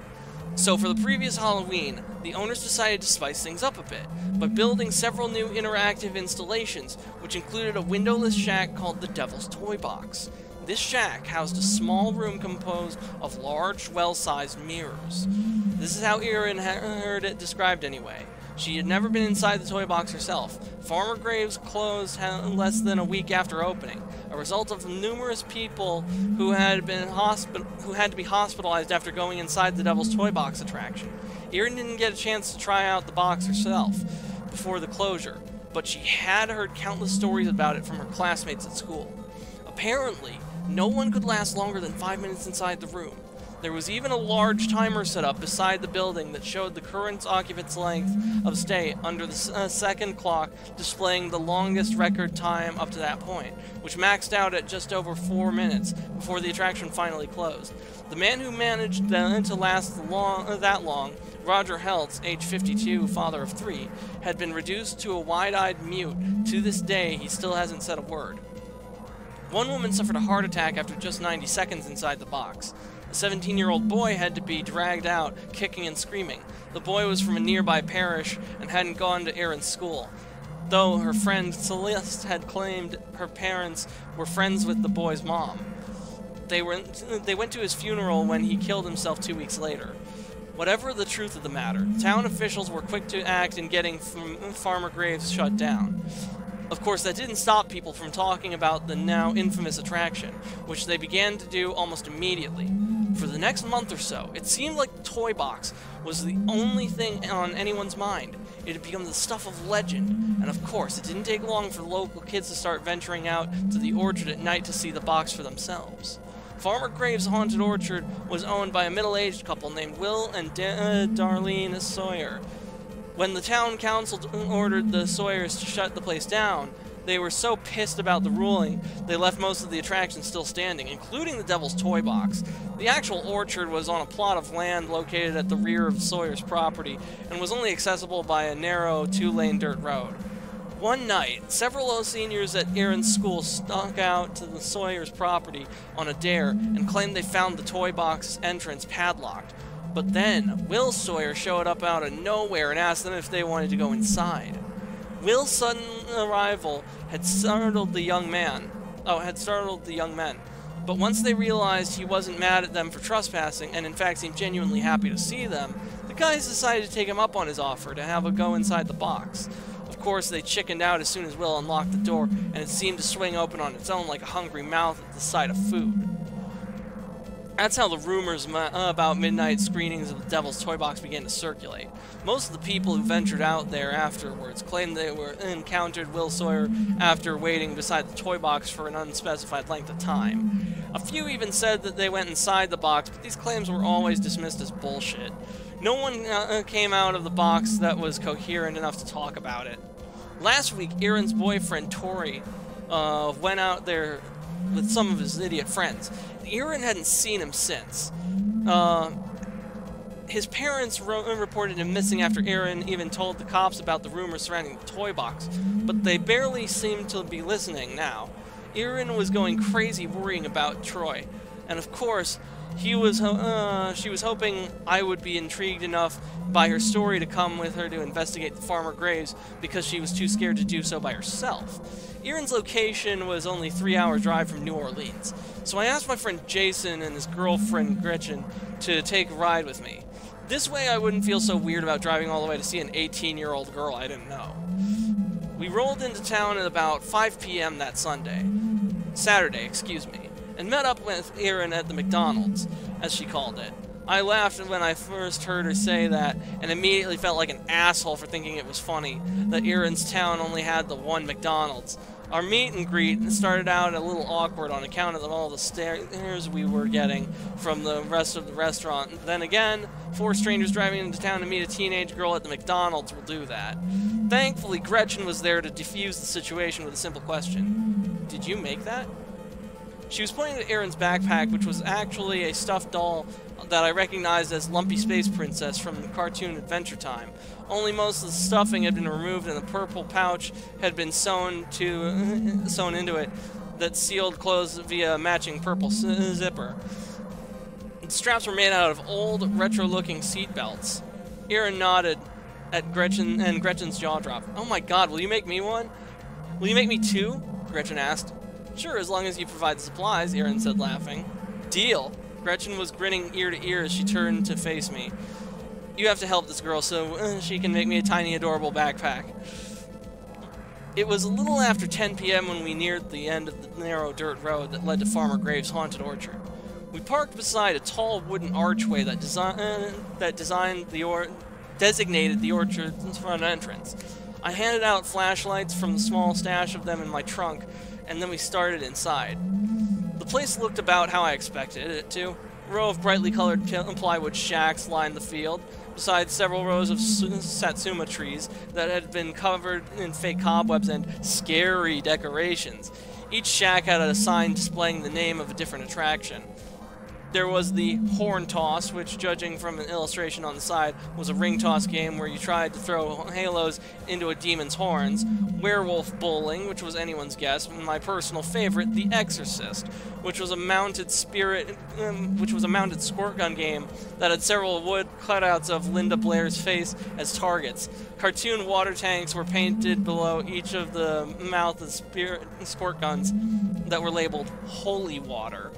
So for the previous Halloween, the owners decided to spice things up a bit, by building several new interactive installations, which included a windowless shack called the Devil's Toy Box. This shack housed a small room composed of large, well-sized mirrors. This is how Erin heard it described anyway. She had never been inside the toy box herself. Farmer Graves closed less than a week after opening. a result of numerous people who had to be hospitalized after going inside the Devil's Toy Box attraction. Erin didn't get a chance to try out the box herself before the closure, but she had heard countless stories about it from her classmates at school. Apparently, no one could last longer than 5 minutes inside the room. There was even a large timer set up beside the building that showed the current occupant's length of stay under the second clock, displaying the longest record time up to that point, which maxed out at just over 4 minutes before the attraction finally closed. The man who managed to last that long, Roger Heltz, age 52, father of 3, had been reduced to a wide-eyed mute. To this day, he still hasn't said a word. One woman suffered a heart attack after just 90 seconds inside the box. A 17-year-old boy had to be dragged out, kicking and screaming. The boy was from a nearby parish and hadn't gone to Erin's school, though her friend Celeste had claimed her parents were friends with the boy's mom. They went to his funeral when he killed himself 2 weeks later. Whatever the truth of the matter, town officials were quick to act in getting Farmer Graves shut down. Of course, that didn't stop people from talking about the now infamous attraction, which they began to do almost immediately. For the next month or so, it seemed like the toy box was the only thing on anyone's mind. It had become the stuff of legend, and of course, it didn't take long for the local kids to start venturing out to the orchard at night to see the box for themselves. Farmer Graves' haunted orchard was owned by a middle-aged couple named Will and Darlene Sawyer. When the town council ordered the Sawyers to shut the place down, they were so pissed about the ruling, they left most of the attractions still standing, including the Devil's Toy Box. The actual orchard was on a plot of land located at the rear of Sawyer's property, and was only accessible by a narrow 2-lane dirt road. One night, several seniors at Erin's school snuck out to the Sawyer's property on a dare and claimed they found the toy box entrance padlocked. But then, Will Sawyer showed up out of nowhere and asked them if they wanted to go inside. Will's sudden arrival had startled the young men. But once they realized he wasn't mad at them for trespassing, and in fact seemed genuinely happy to see them, the guys decided to take him up on his offer to have a go inside the box. Of course, they chickened out as soon as Will unlocked the door, and it seemed to swing open on its own like a hungry mouth at the sight of food. That's how the rumors about midnight screenings of the Devil's Toy Box began to circulate. Most of the people who ventured out there afterwards claimed they encountered Will Sawyer after waiting beside the toy box for an unspecified length of time. A few even said that they went inside the box, but these claims were always dismissed as bullshit. No one came out of the box that was coherent enough to talk about it. Last week, Erin's boyfriend, Tori, went out there with some of his idiot friends. Erin hadn't seen him since. His parents reported him missing after Erin even told the cops about the rumors surrounding the toy box, but they barely seemed to be listening now. Erin was going crazy worrying about Troy, and of course, she was hoping I would be intrigued enough by her story to come with her to investigate the Farmer Graves because she was too scared to do so by herself. Erin's location was only 3 hours drive from New Orleans, so I asked my friend Jason and his girlfriend Gretchen to take a ride with me. This way I wouldn't feel so weird about driving all the way to see an 18-year-old girl I didn't know. We rolled into town at about 5 p.m. that Saturday, and met up with Erin at the McDonald's, as she called it. I laughed when I first heard her say that, and immediately felt like an asshole for thinking it was funny that Erin's town only had the one McDonald's. Our meet and greet started out a little awkward on account of all the stares we were getting from the rest of the restaurant. Then again, 4 strangers driving into town to meet a teenage girl at the McDonald's will do that. Thankfully, Gretchen was there to defuse the situation with a simple question. Did you make that? She was pointing at Erin's backpack, which was actually a stuffed doll that I recognized as Lumpy Space Princess from the cartoon Adventure Time. Only most of the stuffing had been removed and the purple pouch had been sewn into it that sealed closed via a matching purple zipper. The straps were made out of old, retro-looking seat belts. Erin nodded at Gretchen, and Gretchen's jaw dropped. "Oh my god, will you make me one?" "Will you make me 2? Gretchen asked. "Sure, as long as you provide the supplies," Erin said, laughing. "Deal." Gretchen was grinning ear to ear as she turned to face me. "You have to help this girl so she can make me a tiny, adorable backpack." It was a little after 10 p.m. when we neared the end of the narrow dirt road that led to Farmer Graves' haunted orchard. We parked beside a tall wooden archway that designated the orchard's front entrance. I handed out flashlights from the small stash of them in my trunk, and then we started inside. The place looked about how I expected it to. A row of brightly colored plywood shacks lined the field, besides several rows of satsuma trees that had been covered in fake cobwebs and scary decorations. Each shack had a sign displaying the name of a different attraction. There was the horn toss, which, judging from an illustration on the side, was a ring toss game where you tried to throw halos into a demon's horns. Werewolf bowling, which was anyone's guess, and my personal favorite, the Exorcist, which was a mounted squirt gun game that had several wood cutouts of Linda Blair's face as targets. Cartoon water tanks were painted below each of the mouth of squirt guns that were labeled Holy Water.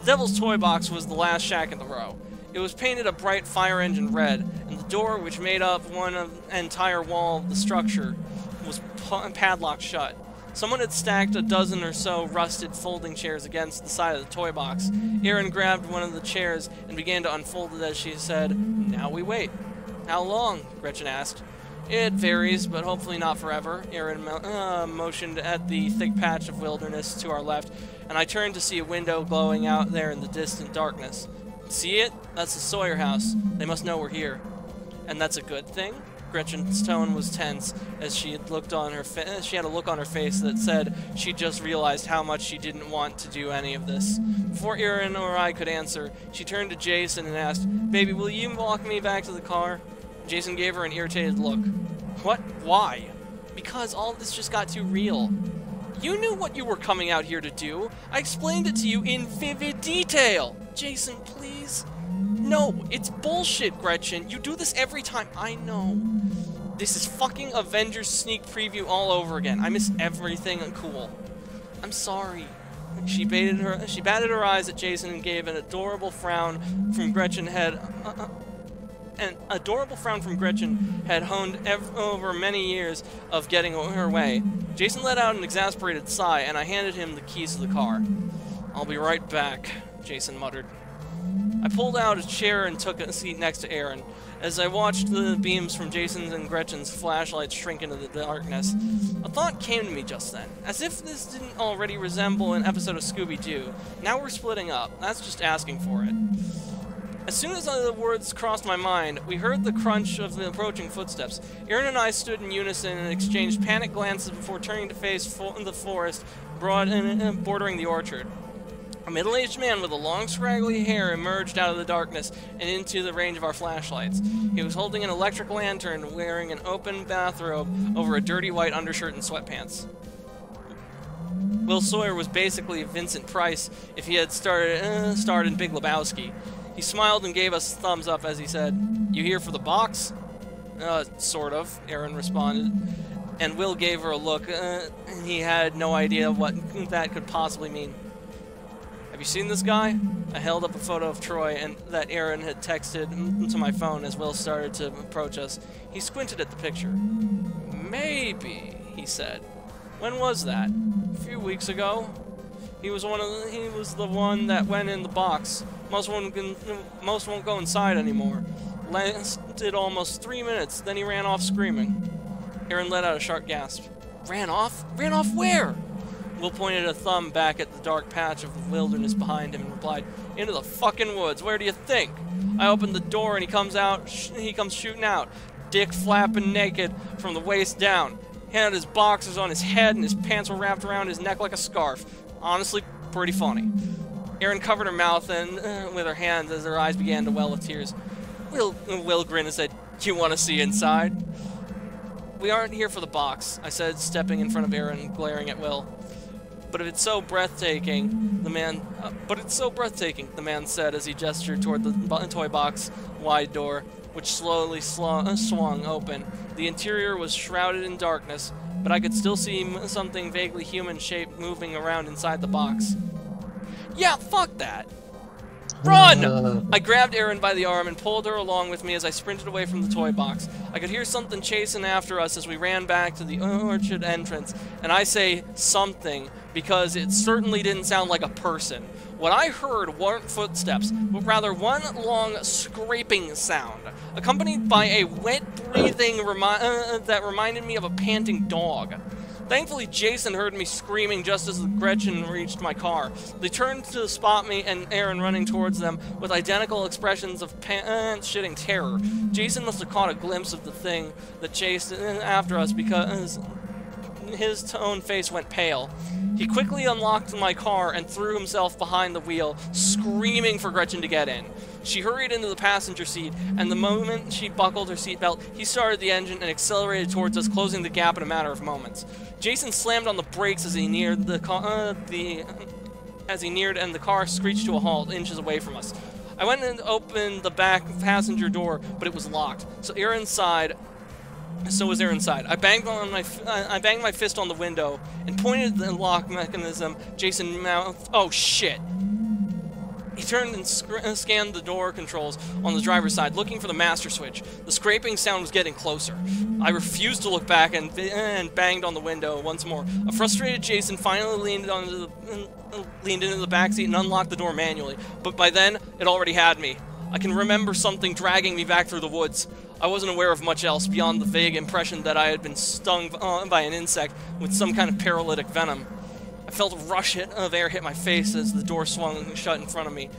The Devil's Toy Box was the last shack in the row. It was painted a bright fire engine red, and the door, which made up an entire wall of the structure, was padlocked shut. Someone had stacked a dozen or so rusted folding chairs against the side of the toy box. Erin grabbed one of the chairs and began to unfold it as she said, "Now we wait." "How long?" Gretchen asked. "It varies, but hopefully not forever." Erin motioned at the thick patch of wilderness to our left, and I turned to see a window glowing out there in the distant darkness. "See it? That's the Sawyer house. They must know we're here." "And that's a good thing?" Gretchen's tone was tense as she had a look on her face that said she just realized how much she didn't want to do any of this. Before Erin or I could answer, she turned to Jason and asked, "Baby, will you walk me back to the car?" Jason gave her an irritated look. "What? Why?" "Because all this just got too real." "You knew what you were coming out here to do. I explained it to you in vivid detail." "Jason, please." "No, it's bullshit, Gretchen. You do this every time." "I know. This is fucking Avengers sneak preview all over again. I miss everything cool." "I'm sorry." She batted her eyes at Jason and gave an adorable frown from Gretchen had honed over many years of getting her way. Jason let out an exasperated sigh, and I handed him the keys to the car. "I'll be right back," Jason muttered. I pulled out a chair and took a seat next to Erin. As I watched the beams from Jason's and Gretchen's flashlights shrink into the darkness, a thought came to me just then. As if this didn't already resemble an episode of Scooby-Doo. Now we're splitting up. That's just asking for it. As soon as the words crossed my mind, we heard the crunch of the approaching footsteps. Erin and I stood in unison and exchanged panicked glances before turning to face the forest bordering the orchard. A middle-aged man with a long, scraggly hair emerged out of the darkness and into the range of our flashlights. He was holding an electric lantern, wearing an open bathrobe over a dirty white undershirt and sweatpants. Will Sawyer was basically Vincent Price if he had starred in Big Lebowski. He smiled and gave us a thumbs up as he said, "You here for the box?" Sort of," Erin responded. And Will gave her a look, and he had no idea what that could possibly mean. "Have you seen this guy?" I held up a photo of Troy and that Erin had texted to my phone as Will started to approach us. He squinted at the picture. "Maybe," he said. "When was that?" "A few weeks ago." He was the one that went in the box. Most won't go inside anymore. Lasted almost 3 minutes, then he ran off screaming. Erin let out a sharp gasp. "Ran off? Ran off where?" Will pointed a thumb back at the dark patch of the wilderness behind him and replied, "Into the fucking woods. Where do you think?" I opened the door and he comes shooting out, dick flapping naked from the waist down. He had his boxers on his head and his pants were wrapped around his neck like a scarf. Honestly, pretty funny. Erin covered her mouth with her hands as her eyes began to well with tears. Will grinned and said, "You want to see inside?" "We aren't here for the box," I said, stepping in front of Erin and glaring at Will. But it's so breathtaking, the man said as he gestured toward the toy box wide door, which slowly swung open. The interior was shrouded in darkness, but I could still see something vaguely human-shaped moving around inside the box. "Yeah, fuck that!" Run! I grabbed Erin by the arm and pulled her along with me as I sprinted away from the toy box. I could hear something chasing after us as we ran back to the orchard entrance, and I say something because it certainly didn't sound like a person. What I heard weren't footsteps, but rather one long scraping sound, accompanied by a wet breathing that reminded me of a panting dog. Thankfully, Jason heard me screaming just as Gretchen reached my car. They turned to spot me and Erin running towards them with identical expressions of pants-shitting terror. Jason must have caught a glimpse of the thing that chased after us because his own face went pale. He quickly unlocked my car and threw himself behind the wheel, screaming for Gretchen to get in. She hurried into the passenger seat, and the moment she buckled her seatbelt, he started the engine and accelerated towards us, closing the gap in a matter of moments. Jason slammed on the brakes as he neared the car, and the car screeched to a halt inches away from us. I went and opened the back passenger door, but it was locked. So was Erin inside. I banged my fist on the window and pointed at the lock mechanism. Jason mouthed, "Oh shit!" He turned and scanned the door controls on the driver's side, looking for the master switch. The scraping sound was getting closer. I refused to look back and banged on the window once more. A frustrated Jason finally leaned into the backseat and unlocked the door manually, but by then, it already had me. I can remember something dragging me back through the woods. I wasn't aware of much else beyond the vague impression that I had been stung by an insect with some kind of paralytic venom. I felt a rush of air hit my face as the door swung shut in front of me.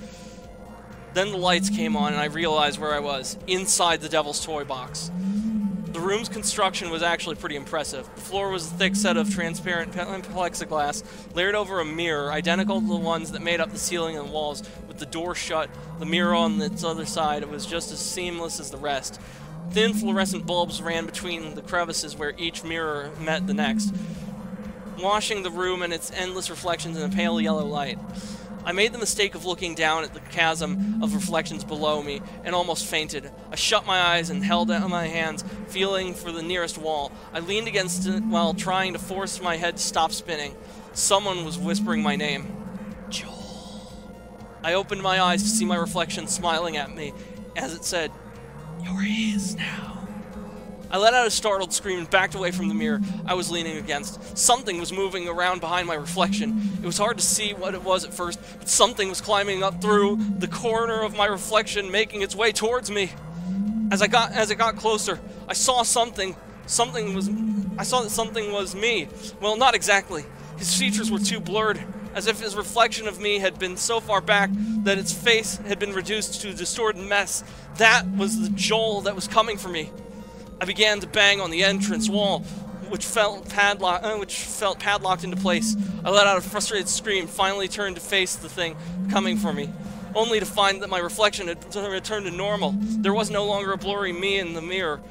Then the lights came on and I realized where I was, inside the Devil's Toy Box. The room's construction was actually pretty impressive. The floor was a thick set of transparent plexiglass, layered over a mirror, identical to the ones that made up the ceiling and walls. With the door shut, the mirror on its other side was just as seamless as the rest. Thin fluorescent bulbs ran between the crevices where each mirror met the next, washing the room and its endless reflections in a pale yellow light. I made the mistake of looking down at the chasm of reflections below me and almost fainted. I shut my eyes and held out my hands, feeling for the nearest wall. I leaned against it while trying to force my head to stop spinning. Someone was whispering my name. Joel. I opened my eyes to see my reflection smiling at me as it said, "You're his now." I let out a startled scream and backed away from the mirror I was leaning against. Something was moving around behind my reflection. It was hard to see what it was at first, but something was climbing up through the corner of my reflection, making its way towards me. As it got closer, I saw something. I saw that something was me. Well, not exactly. His features were too blurred, as if his reflection of me had been so far back that its face had been reduced to a distorted mess. That was the Joel that was coming for me. I began to bang on the entrance wall, which felt padlocked into place. I let out a frustrated scream, finally turned to face the thing coming for me, only to find that my reflection had returned to normal. There was no longer a blurry me in the mirror.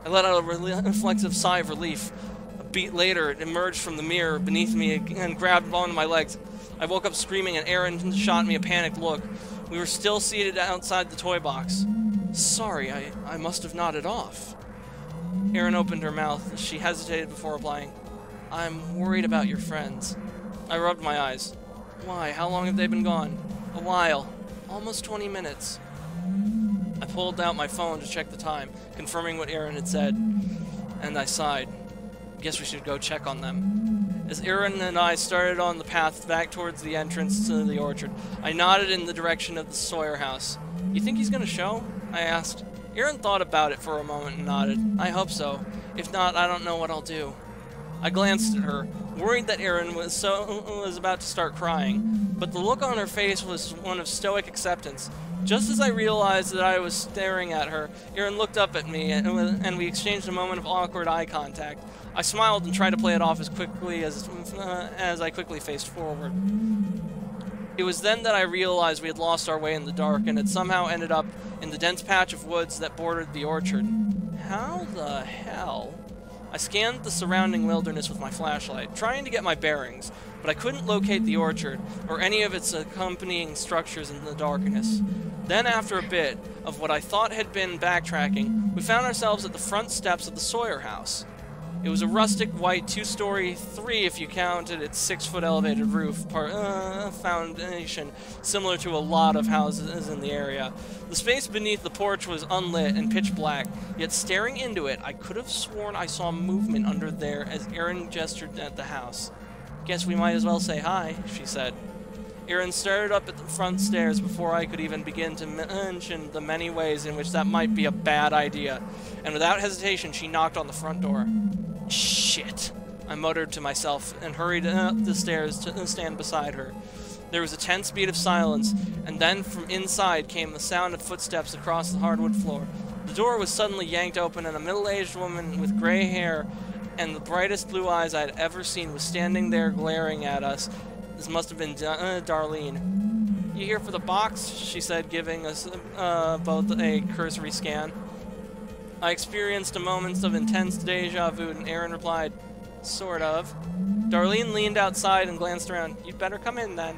I let out a reflexive sigh of relief. A beat later, it emerged from the mirror beneath me and grabbed onto my legs. I woke up screaming and Erin shot me a panicked look. We were still seated outside the toy box. "Sorry, I must have nodded off." Erin opened her mouth. She hesitated before replying. "I'm worried about your friends." I rubbed my eyes. "Why? How long have they been gone?" "A while. Almost 20 minutes. I pulled out my phone to check the time, confirming what Erin had said, and I sighed. Guess we should go check on them. As Erin and I started on the path back towards the entrance to the orchard, I nodded in the direction of the Sawyer house. "You think he's gonna show?" I asked. Erin thought about it for a moment and nodded. "I hope so. If not, I don't know what I'll do." I glanced at her, worried that Erin was about to start crying, but the look on her face was one of stoic acceptance. Just as I realized that I was staring at her, Erin looked up at me, and we exchanged a moment of awkward eye contact. I smiled and tried to play it off as quickly as I quickly faced forward. It was then that I realized we had lost our way in the dark and had somehow ended up in the dense patch of woods that bordered the orchard. How the hell? I scanned the surrounding wilderness with my flashlight, trying to get my bearings, but I couldn't locate the orchard or any of its accompanying structures in the darkness. Then, after a bit of what I thought had been backtracking, we found ourselves at the front steps of the Sawyer house. It was a rustic white 2-story, 3 if you counted its 6-foot elevated roof foundation, similar to a lot of houses in the area. The space beneath the porch was unlit and pitch black, yet staring into it, I could have sworn I saw movement under there as Erin gestured at the house. "Guess we might as well say hi," she said. Erin started up at the front stairs before I could even begin to mention the many ways in which that might be a bad idea, and without hesitation she knocked on the front door. "Shit," I muttered to myself and hurried up the stairs to stand beside her. There was a tense beat of silence, and then from inside came the sound of footsteps across the hardwood floor. The door was suddenly yanked open, and a middle-aged woman with gray hair and the brightest blue eyes I had ever seen was standing there glaring at us. This must have been Darlene. "You here for the box?" she said, giving us both a cursory scan. I experienced a moment of intense deja vu, and Erin replied, "Sort of." Darlene leaned outside and glanced around. "You'd better come in, then."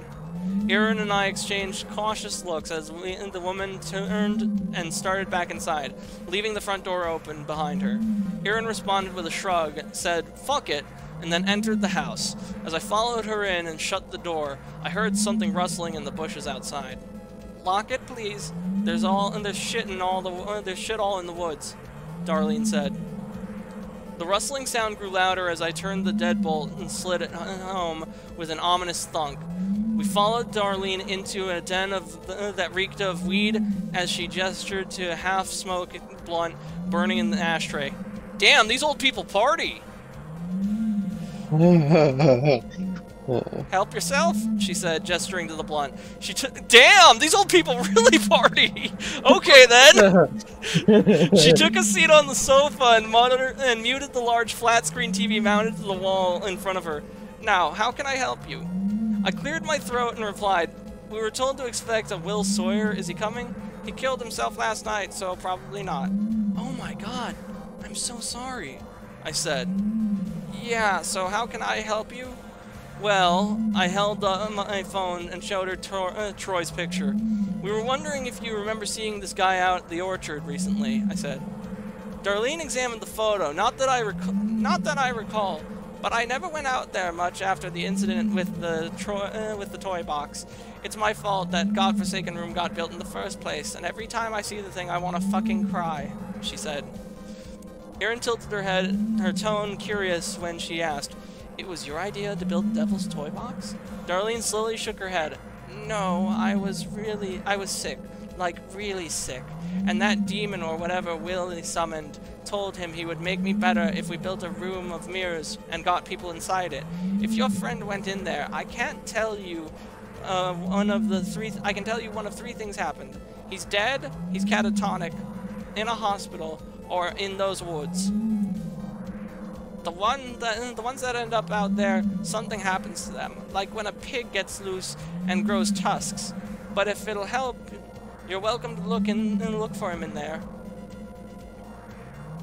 Erin and I exchanged cautious looks as the woman turned and started back inside, leaving the front door open behind her. Erin responded with a shrug, said, "Fuck it," and then entered the house. As I followed her in and shut the door, I heard something rustling in the bushes outside. "Lock it, please. There's shit all in the woods," Darlene said. The rustling sound grew louder as I turned the deadbolt and slid it home with an ominous thunk. We followed Darlene into a den that reeked of weed as she gestured to a half-smoked blunt burning in the ashtray. "Damn, these old people party!" "Help yourself," she said, gesturing to the blunt. "Damn, these old people really party!" "Okay, then." She took a seat on the sofa and muted the large flat-screen TV mounted to the wall in front of her. "Now, how can I help you?" I cleared my throat and replied, "We were told to expect a Will Sawyer. Is he coming? He killed himself last night, so probably not." "Oh my god, I'm so sorry," I said. "Yeah, so how can I help you?" "Well," I held my phone and showed her Troy's picture. "We were wondering if you remember seeing this guy out at the orchard recently," I said. Darlene examined the photo. Not that I recall, but I never went out there much after the incident with the toy box. It's my fault that godforsaken room got built in the first place, and every time I see the thing I want to fucking cry," she said. Erin tilted her head, her tone curious when she asked, "It was your idea to build the Devil's Toy Box?" Darlene slowly shook her head. "No, I was sick. Like, really sick. And that demon or whatever Willie summoned told him he would make me better if we built a room of mirrors and got people inside it. If your friend went in there, I can tell you one of 3 things happened. He's dead, he's catatonic, in a hospital, or in those woods. The ones that end up out there, something happens to them, like when a pig gets loose and grows tusks. But if it'll help, you're welcome to look for him in there."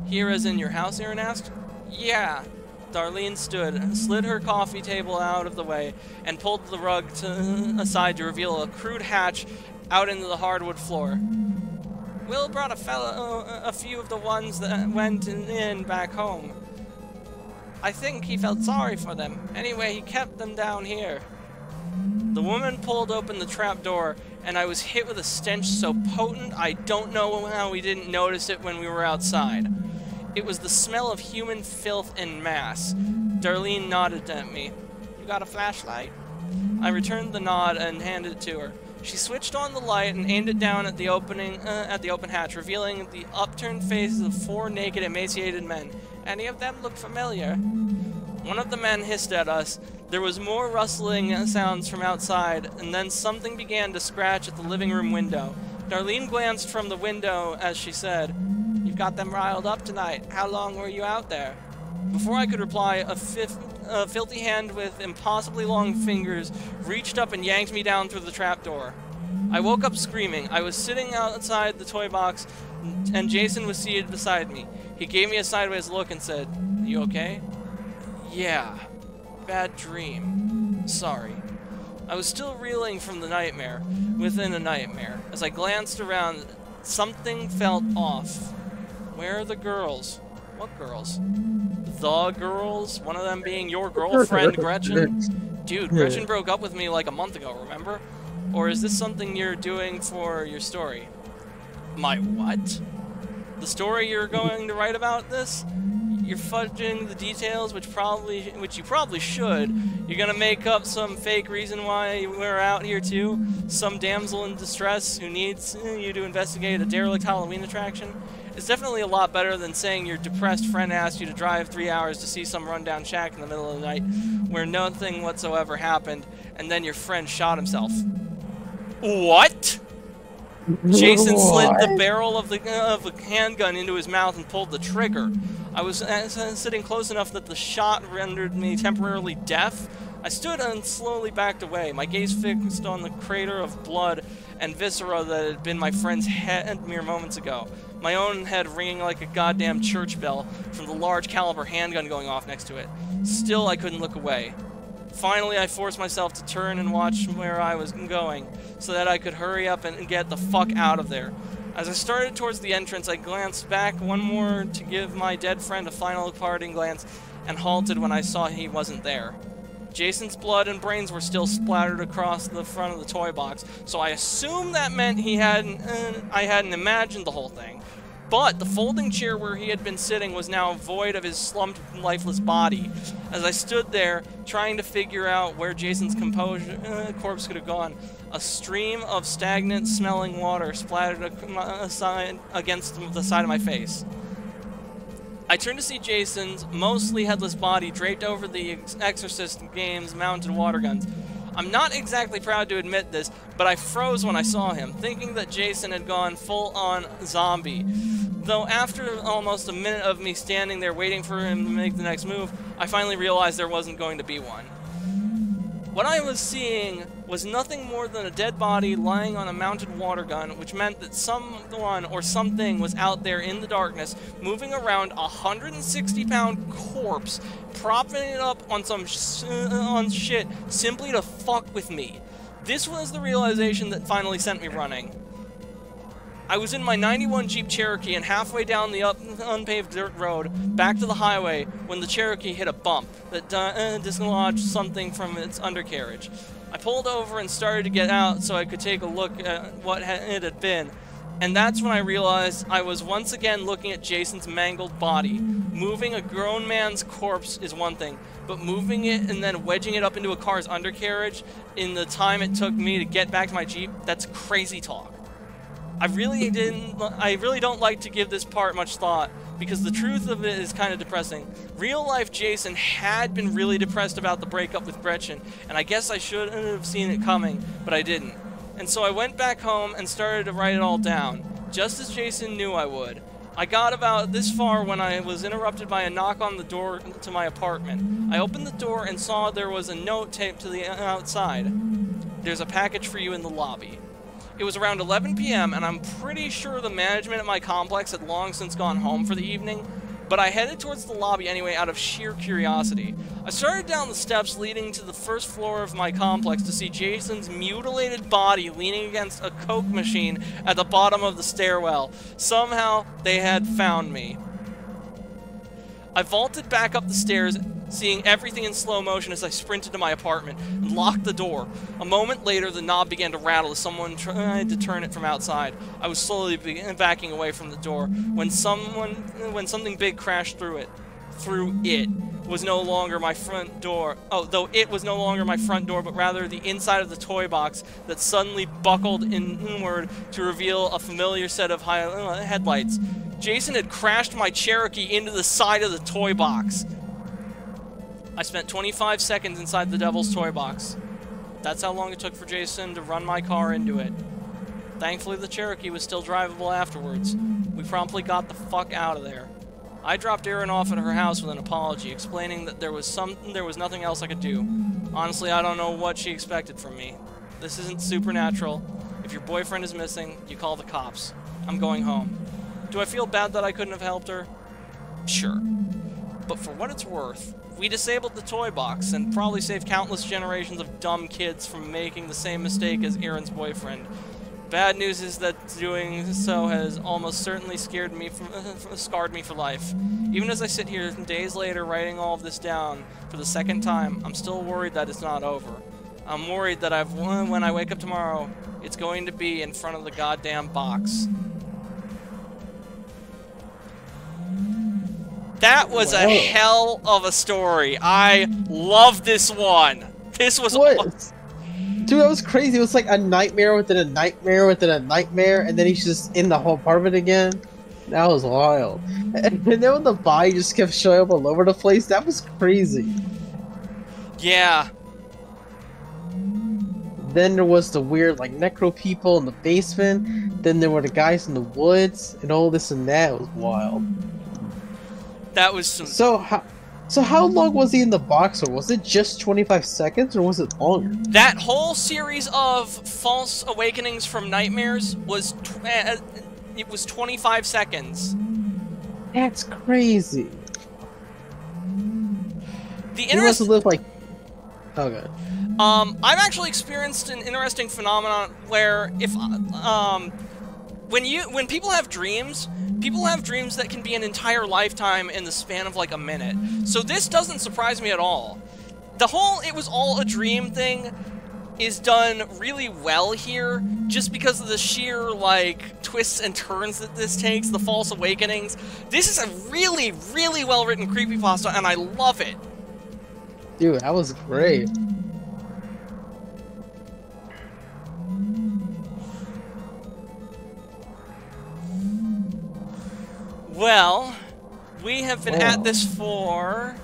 "Here as in your house?" Erin asked. "Yeah." Darlene stood, slid her coffee table out of the way, and pulled the rug aside to reveal a crude hatch out into the hardwood floor. "Will brought a few of the ones that went in back home. I think he felt sorry for them. Anyway, he kept them down here." The woman pulled open the trap door, and I was hit with a stench so potent I don't know how we didn't notice it when we were outside. It was the smell of human filth en masse. Darlene nodded at me. "You got a flashlight?" I returned the nod and handed it to her. She switched on the light and aimed it down at the open hatch, revealing the upturned faces of 4 naked, emaciated men. Any of them looked familiar. One of the men hissed at us. There was more rustling sounds from outside, and then something began to scratch at the living room window. Darlene glanced from the window as she said, "You've got them riled up tonight. How long were you out there?" Before I could reply, a filthy hand with impossibly long fingers reached up and yanked me down through the trapdoor. I woke up screaming. I was sitting outside the toy box, and Jason was seated beside me. He gave me a sideways look and said, "You okay?" "Yeah. Bad dream. Sorry." I was still reeling from the nightmare within a nightmare. As I glanced around, something felt off. Where are the girls? What girls? The girls? One of them being your girlfriend, Gretchen? Dude, Gretchen broke up with me like a month ago, remember? Or is this something you're doing for your story? My what? The story you're going to write about this? You're fudging the details, which you probably should. You're gonna make up some fake reason why we're out here too? Some damsel in distress who needs you to investigate a derelict Halloween attraction? It's definitely a lot better than saying your depressed friend asked you to drive 3 hours to see some rundown shack in the middle of the night where nothing whatsoever happened, and then your friend shot himself. What? Jason slid the barrel of a handgun into his mouth and pulled the trigger. I was sitting close enough that the shot rendered me temporarily deaf. I stood and slowly backed away, my gaze fixed on the crater of blood and viscera that had been my friend's head mere moments ago. My own head ringing like a goddamn church bell from the large caliber handgun going off next to it. Still, I couldn't look away. Finally, I forced myself to turn and watch where I was going, so that I could hurry up and get the fuck out of there. As I started towards the entrance, I glanced back one more to give my dead friend a final parting glance, and halted when I saw he wasn't there. Jason's blood and brains were still splattered across the front of the toy box, so I assumed that meant I hadn't imagined the whole thing. But the folding chair where he had been sitting was now void of his slumped, lifeless body. As I stood there, trying to figure out where Jason's corpse could have gone, a stream of stagnant smelling water splattered against the side of my face. I turned to see Jason's mostly headless body draped over the Exorcist game's mounted water guns. I'm not exactly proud to admit this, but I froze when I saw him, thinking that Jason had gone full-on zombie. Though after almost a minute of me standing there waiting for him to make the next move, I finally realized there wasn't going to be one. What I was seeing was nothing more than a dead body lying on a mounted water gun, which meant that someone or something was out there in the darkness, moving around a 160-pound corpse, propping it up on some shit simply to fuck with me. This was the realization that finally sent me running. I was in my 91 Jeep Cherokee and halfway down the unpaved dirt road back to the highway when the Cherokee hit a bump that dislodged something from its undercarriage. I pulled over and started to get out so I could take a look at what it had been, and that's when I realized I was once again looking at Jason's mangled body. Moving a grown man's corpse is one thing, but moving it and then wedging it up into a car's undercarriage in the time it took me to get back to my Jeep, that's crazy talk. I really don't like to give this part much thought, because the truth of it is kind of depressing. Real-life Jason had been really depressed about the breakup with Gretchen, and I guess I should have seen it coming, but I didn't. And so I went back home and started to write it all down, just as Jason knew I would. I got about this far when I was interrupted by a knock on the door to my apartment. I opened the door and saw there was a note taped to the outside. "There's a package for you in the lobby." It was around 11 p.m. and I'm pretty sure the management at my complex had long since gone home for the evening, but I headed towards the lobby anyway out of sheer curiosity. I started down the steps leading to the first floor of my complex to see Jason's mutilated body leaning against a Coke machine at the bottom of the stairwell. Somehow, they had found me. I vaulted back up the stairs, seeing everything in slow motion as I sprinted to my apartment and locked the door. A moment later, the knob began to rattle as someone tried to turn it from outside. I was slowly backing away from the door when something big crashed through it. It was no longer my front door. Though it was no longer my front door, but rather the inside of the toy box that suddenly buckled inward to reveal a familiar set of headlights. Jason had crashed my Cherokee into the side of the toy box. I spent 25 seconds inside the Devil's Toy Box. That's how long it took for Jason to run my car into it. Thankfully, the Cherokee was still drivable afterwards. We promptly got the fuck out of there. I dropped Erin off at her house with an apology, explaining that there was nothing else I could do. Honestly, I don't know what she expected from me. This isn't supernatural. If your boyfriend is missing, you call the cops. I'm going home. Do I feel bad that I couldn't have helped her? Sure. But for what it's worth, we disabled the toy box and probably saved countless generations of dumb kids from making the same mistake as Erin's boyfriend. bad news is that doing so has almost certainly scarred me scarred me for life. Even as I sit here days later writing all of this down for the second time, I'm still worried that it's not over. I'm worried that when I wake up tomorrow, it's going to be in front of the goddamn box. That was a hell of a story. I love this one. This was Dude, that was crazy. It was like a nightmare within a nightmare within a nightmare, and then he's just in the whole apartment again. That was wild. And then when the body just kept showing up all over the place, that was crazy. Yeah. Then there was the weird, like, necro people in the basement. Then there were the guys in the woods, and all this and that. It was wild. That was some... So how long was he in the box, or was it just 25 seconds, or was it longer? That whole series of false awakenings from nightmares was it was 25 seconds. That's crazy. The He must have lived like... Oh, God. I've actually experienced an interesting phenomenon where if when people have dreams that can be an entire lifetime in the span of like a minute. So this doesn't surprise me at all. The whole "it was all a dream" thing is done really well here, just because of the sheer like twists and turns that this takes, the false awakenings. This is a really, really well written creepypasta, and I love it. Dude, that was great. Well, we have been at this for...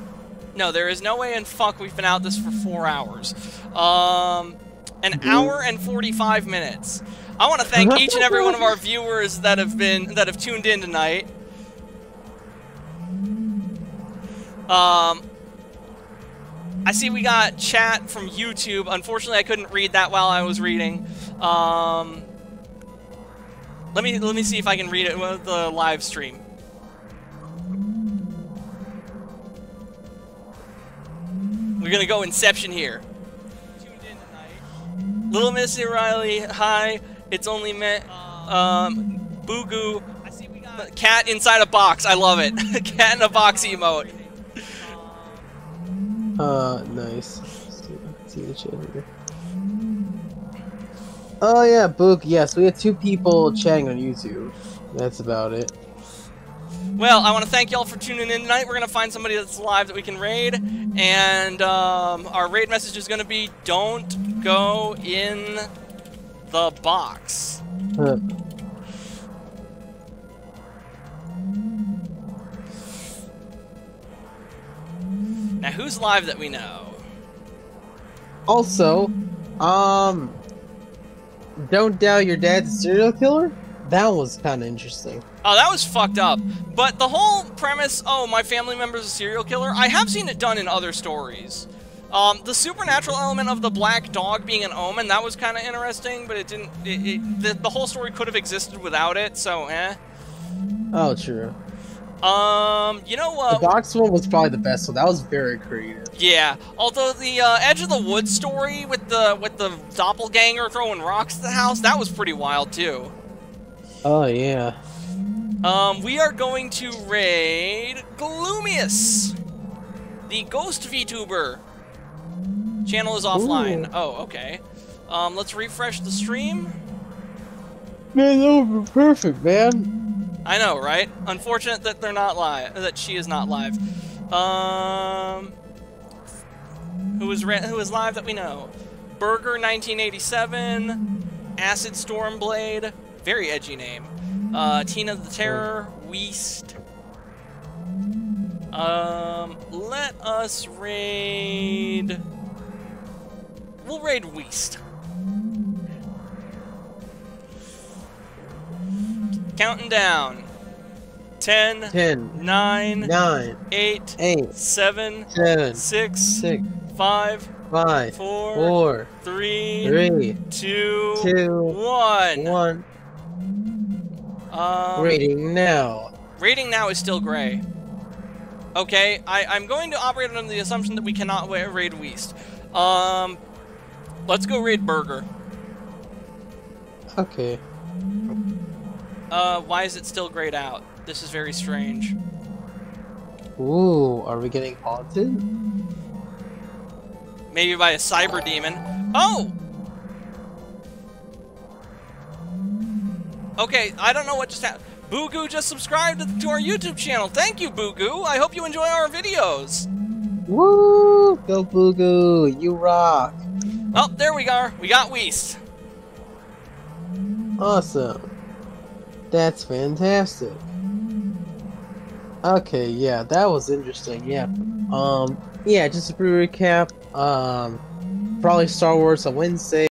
No, there is no way in fuck we've been at this for 4 hours. An hour and 45 minutes. I want to thank each and every one of our viewers that have tuned in tonight. I see we got chat from YouTube. Unfortunately, I couldn't read that while I was reading. Let me see if I can read it with the live stream. We're gonna go Inception here. Tuned in tonight. Little Missy Riley, hi. It's only met. Boo-goo. I see we got cat inside a box. I love it. Cat in a box emote. Nice. See the chat here. Oh yeah, Book. Yes, we had 2 people chatting on YouTube. That's about it. Well, I want to thank y'all for tuning in tonight. We're going to find somebody that's live that we can raid. And our raid message is going to be, don't go in the box. Now, who's live that we know? Also, don't doubt your dad's a serial killer? That was kind of interesting. Oh, that was fucked up. But the whole premise, oh, my family member's a serial killer, I have seen it done in other stories. The supernatural element of the black dog being an omen, that was kind of interesting, but it didn't... the whole story could have existed without it, so eh. Oh, true. You know what? The box one was probably the best one. That was very creative. Yeah, although the Edge of the Woods story with the doppelganger throwing rocks at the house, that was pretty wild too. Oh yeah. We are going to raid Gloomius, the ghost VTuber. Channel is offline. Ooh. Oh, okay. Let's refresh the stream. Man, that would be perfect, man. I know, right? Unfortunate that they're not live. That she is not live. Who is live that we know? Burger 1987, Acid Stormblade, very edgy name. Tina the Terror, Weast. Let us raid. We'll raid Weast. Counting down. 10, 9, 8, 7, 6, 5, 4, 3, 2, 1. Rating now. Rating now is still gray. Okay, I'm going to operate under the assumption that we cannot raid Weast. Let's go raid Burger. Okay. Why is it still grayed out? This is very strange. Ooh, are we getting haunted? Maybe by a cyber demon. Oh! Okay, I don't know what just happened. Boo-Goo just subscribed to our YouTube channel. Thank you, Boo-Goo. I hope you enjoy our videos. Woo! Go Boo-Goo! You rock! Oh, there we are. We got Weast. Awesome. That's fantastic. Okay, yeah, that was interesting, yeah. Yeah, just a brief recap. Probably Star Wars on Wednesday.